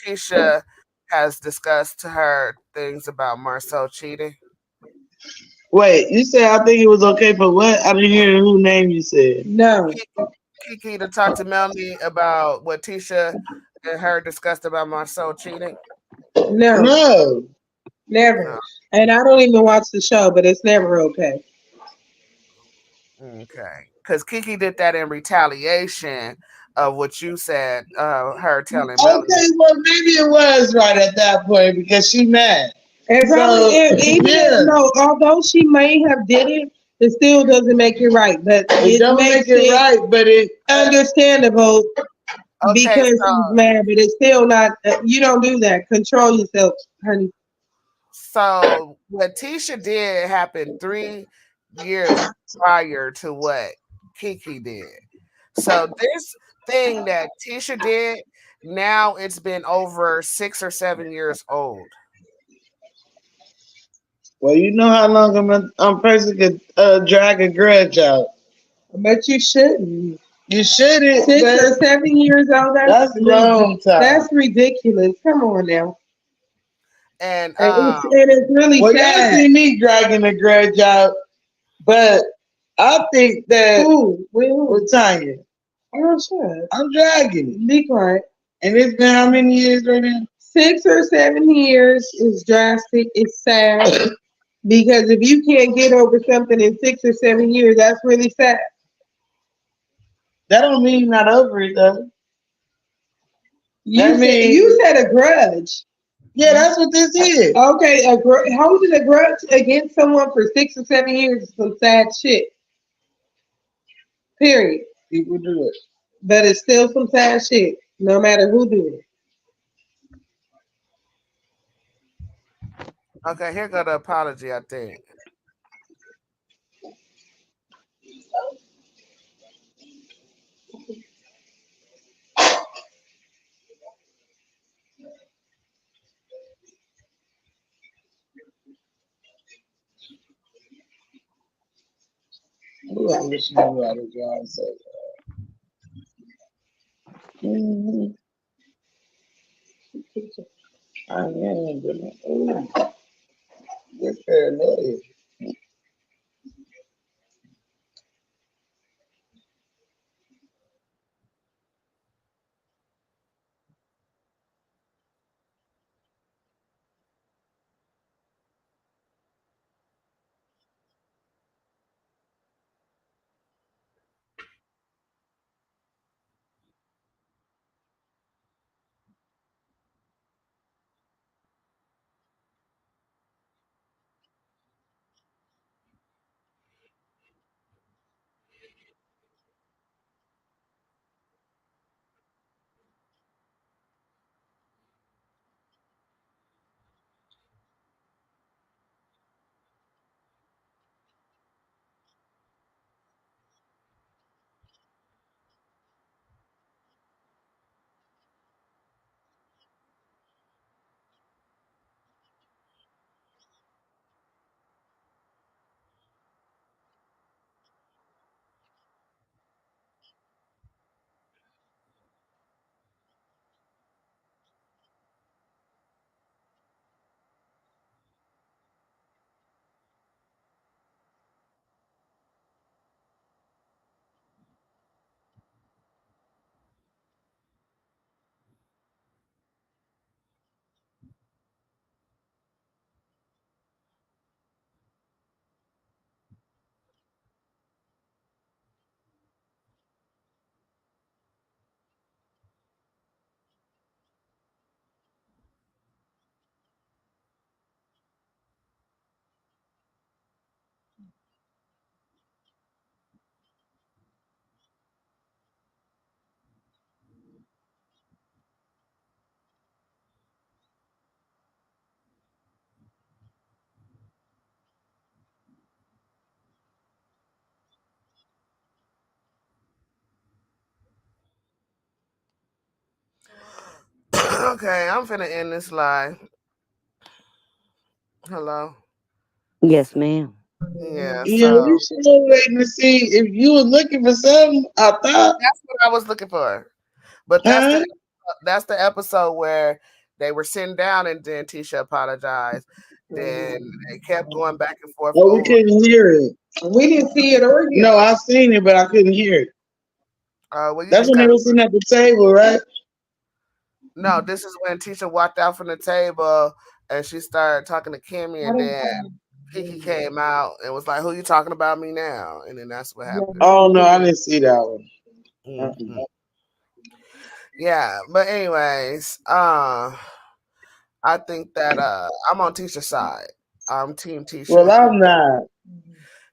Tisha has discussed to her things about Marcel cheating? Wait, you said I think it was okay for what? I didn't hear who name you said. No. Kiki to talk to Melody about what Tisha and her discussed about Marcel cheating? No. No. Never. And I don't even watch the show, but it's never okay. Okay. Because Kiki did that in retaliation of what you said, her telling Melody. Okay, well, maybe it was right at that point because she mad. And probably, although she may have did it still doesn't make it right. But it don't make it right, but it understandable because so, she's mad. But it's still not. You don't do that. Control yourself, honey. So what Tisha did happened 3 years prior to what Kiki did. So this thing that Tisha did, now it's been over 6 or 7 years old. Well, you know how long a person could drag a grudge out. But you shouldn't. You shouldn't. 6 or 7 years old. That's long time. That's ridiculous. Come on now. And it's really well, sad. y'all see me dragging a grudge out, but I think that with Tanya. Oh, sure. I'm dragging it. Be quiet. And it's been how many years right now? 6 or 7 years is drastic. It's sad. Because if you can't get over something in 6 or 7 years, that's really sad. That don't mean you're not over it though. You said a grudge. Yeah, that's what this is. Okay, holding a grudge against someone for 6 or 7 years is some sad shit. Period. People do it. But it's still some sad shit, no matter who do it. Okay, here go the apology, I think. Ooh, I wish you knew how to drive so bad. I am good. Ooh, this paranoia. Okay, I'm finna end this live. Hello. Yes, ma'am. Yeah. Yeah, we still waiting to see if you were looking for something. I thought that's what I was looking for. But that's the episode where they were sitting down and then Tisha apologized. Then they kept going back and forth. Oh, we couldn't hear it. We didn't see it or hear No, I seen it, but I couldn't hear it. Well, That's when they were sitting at the table, right? No, this is when Tisha walked out from the table and she started talking to Kimmy, and then Kiki came out and was like, "Who you talking about me now?" And then that's what happened. Oh no, I didn't see that one. Mm-hmm. Yeah, but anyways, I think that I'm on Tisha's side. I'm Team Tisha. Well, I'm not.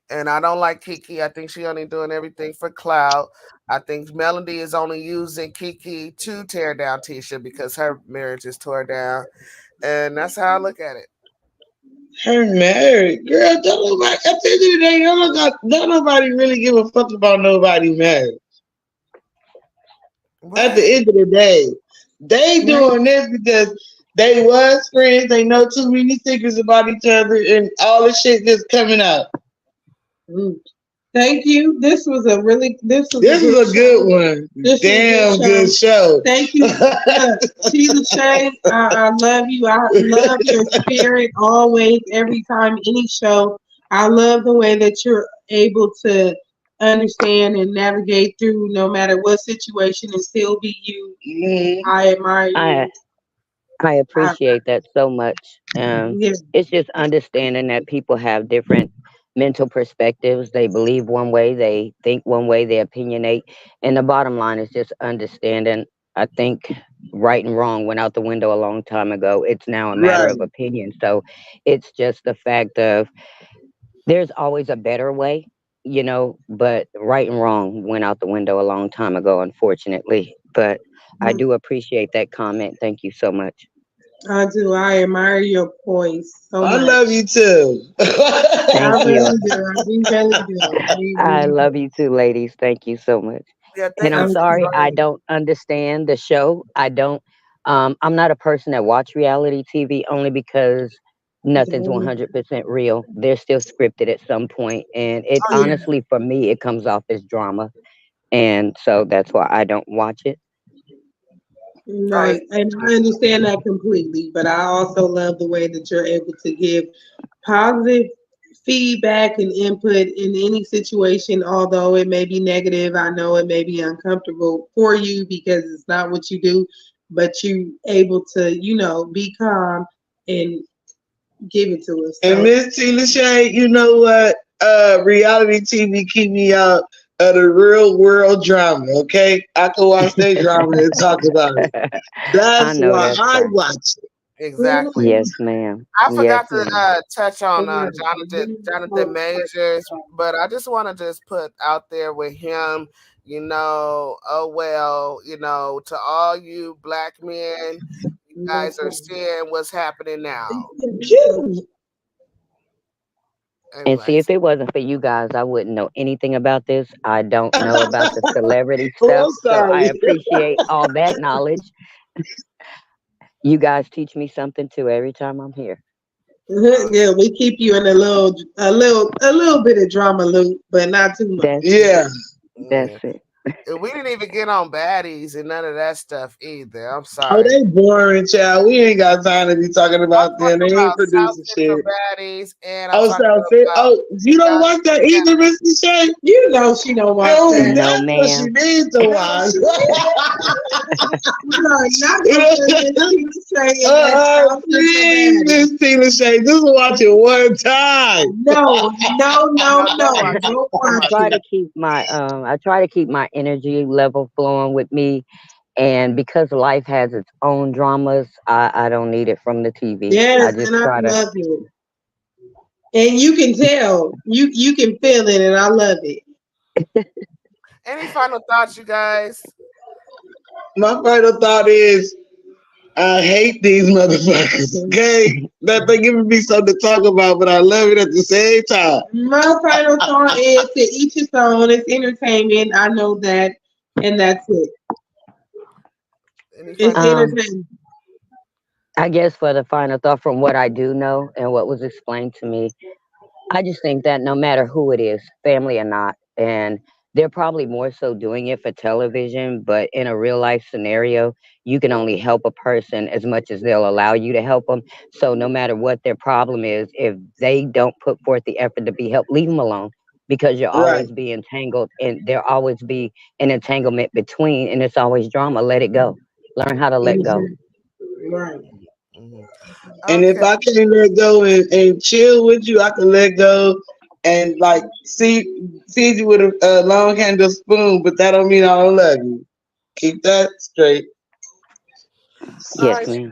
And I don't like Kiki. I think she only doing everything for clout. I think Melody is only using Kiki to tear down Tisha because her marriage is tore down. And that's how I look at it. Her married, girl. Don't nobody, at the end of the day, don't nobody really give a fuck about nobody marriage. At the end of the day, they doing this because they was friends. They know too many secrets about each other, and all the shit just coming out. Thank you. This was a good one. Damn good show. Thank you, Sheila Shay. I love you. I love your spirit always, every time, any show. I love the way that you're able to understand and navigate through no matter what situation and still be you. Mm-hmm. I admire you. I appreciate that so much. It's just understanding that people have different mental perspectives. They believe one way, they think one way, they opinionate. And the bottom line is just understanding. I think right and wrong went out the window a long time ago. It's now a matter of opinion. So it's just the fact of there's always a better way, but right and wrong went out the window a long time ago, unfortunately. But I do appreciate that comment. Thank you so much. I do. I admire your poise so much. I love you too. Thank you. Really I love you too, ladies. Thank you so much. And I'm sorry I don't understand the show. I'm not a person that watch reality TV only because nothing's 100% real. They're still scripted at some point, and it honestly, for me, it comes off as drama, and so that's why I don't watch it. Right, and I understand that completely, but I also love the way that you're able to give positive feedback and input in any situation, although it may be negative. I know it may be uncomfortable for you because it's not what you do, but you able to, be calm and give it to us. And Miss T. Lachey, you know what? Reality TV keep me out of the real world drama, okay? I can watch that drama and talk about it. That's why I watch it. Exactly. Yes, ma'am. I forgot to touch on Jonathan Majors, but I just want to just put out there with him, to all you black men, you guys are seeing what's happening now. And see, if it wasn't for you guys, I wouldn't know anything about this. I don't know about the celebrity stuff, so I appreciate all that knowledge. You guys teach me something too every time I'm here. Yeah, we keep you in a little bit of drama loop, but not too much. That's it. We didn't even get on baddies and none of that stuff either. I'm sorry. Oh, they boring, child. We ain't got time to be talking about them. They ain't producing shit. Baddies and you don't watch that either, Mr. Shay? You know she don't watch that. That's what she needs to watch. Please, Miss Tina Shay, just watch it one time. No. I try to keep my energy level flowing with me, and because life has its own dramas, I don't need it from the TV. Yes, I love it. And you can tell, you can feel it, and I love it. Any final thoughts, you guys? My final thought is, I hate these motherfuckers, okay? That they're giving me something to talk about, but I love it at the same time. My final thought is to each his own. It's entertainment. I know that, and that's it. It's entertainment. I guess for the final thought, from what I do know and what was explained to me, I just think that no matter who it is, family or not, and they're probably more so doing it for television, but in a real life scenario, you can only help a person as much as they'll allow you to help them. So no matter what their problem is, if they don't put forth the effort to be helped, leave them alone, because you'll always be entangled, and there'll always be an entanglement between, and it's always drama. Let it go. Learn how to let go. Right. And if I can't let go and chill with you, I can let go and like feed you with a long handled spoon, but that don't mean I don't love you. Keep that straight. Yes, ma'am.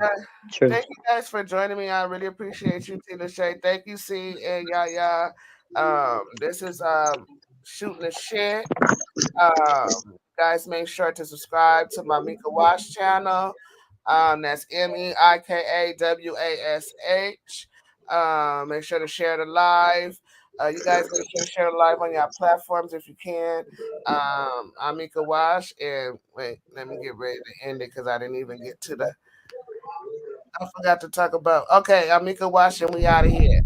True. Thank you guys for joining me. I really appreciate you, Tina Shay. Thank you, C and Yaya. This is Shooting the Shit. Guys, make sure to subscribe to my Mika Wash channel. That's MEIKAWASH. Make sure to share the live. You guys make sure to share the live on your platforms if you can. I'm Mika Wash, and wait, let me get ready to end it because I didn't even get to the. I forgot to talk about. Okay, I'm Mika Wash, and we out of here.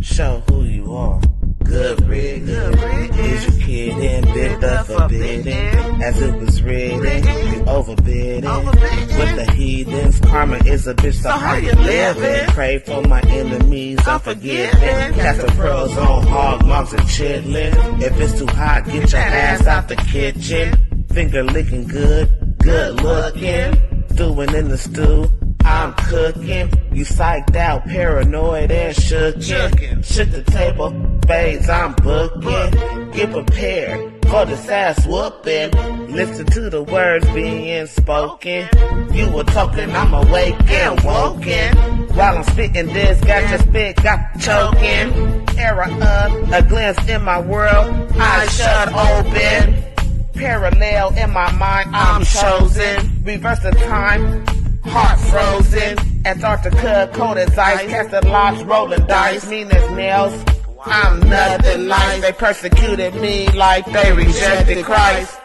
Show who you are. Good riddance. Is your kid and bit the forbidden? As it was written, you overbid it. With the heathens, karma is a bitch, so how you living? Pray for my enemies, unforgiven. Cast the pearls on hog moms and chitlin'. If it's too hot, get your ass out the kitchen. Finger licking good, good looking. Stewing in the stew, I'm cooking. You psyched out, paranoid and shookin'. Shook the table, spades I'm booking. Get prepared for this ass whooping. Listen to the words being spoken. You were talking, I'm awake and woken. While I'm spitting this, got your spit, got choking. Era up, a glance in my world, eyes shut open. Parallel in my mind, I'm chosen. Reverse the time, heart frozen. Antarctica, cold as ice. Casting locks, rolling dice. Mean as nails, I'm nothing nice. They persecuted me like they rejected Christ.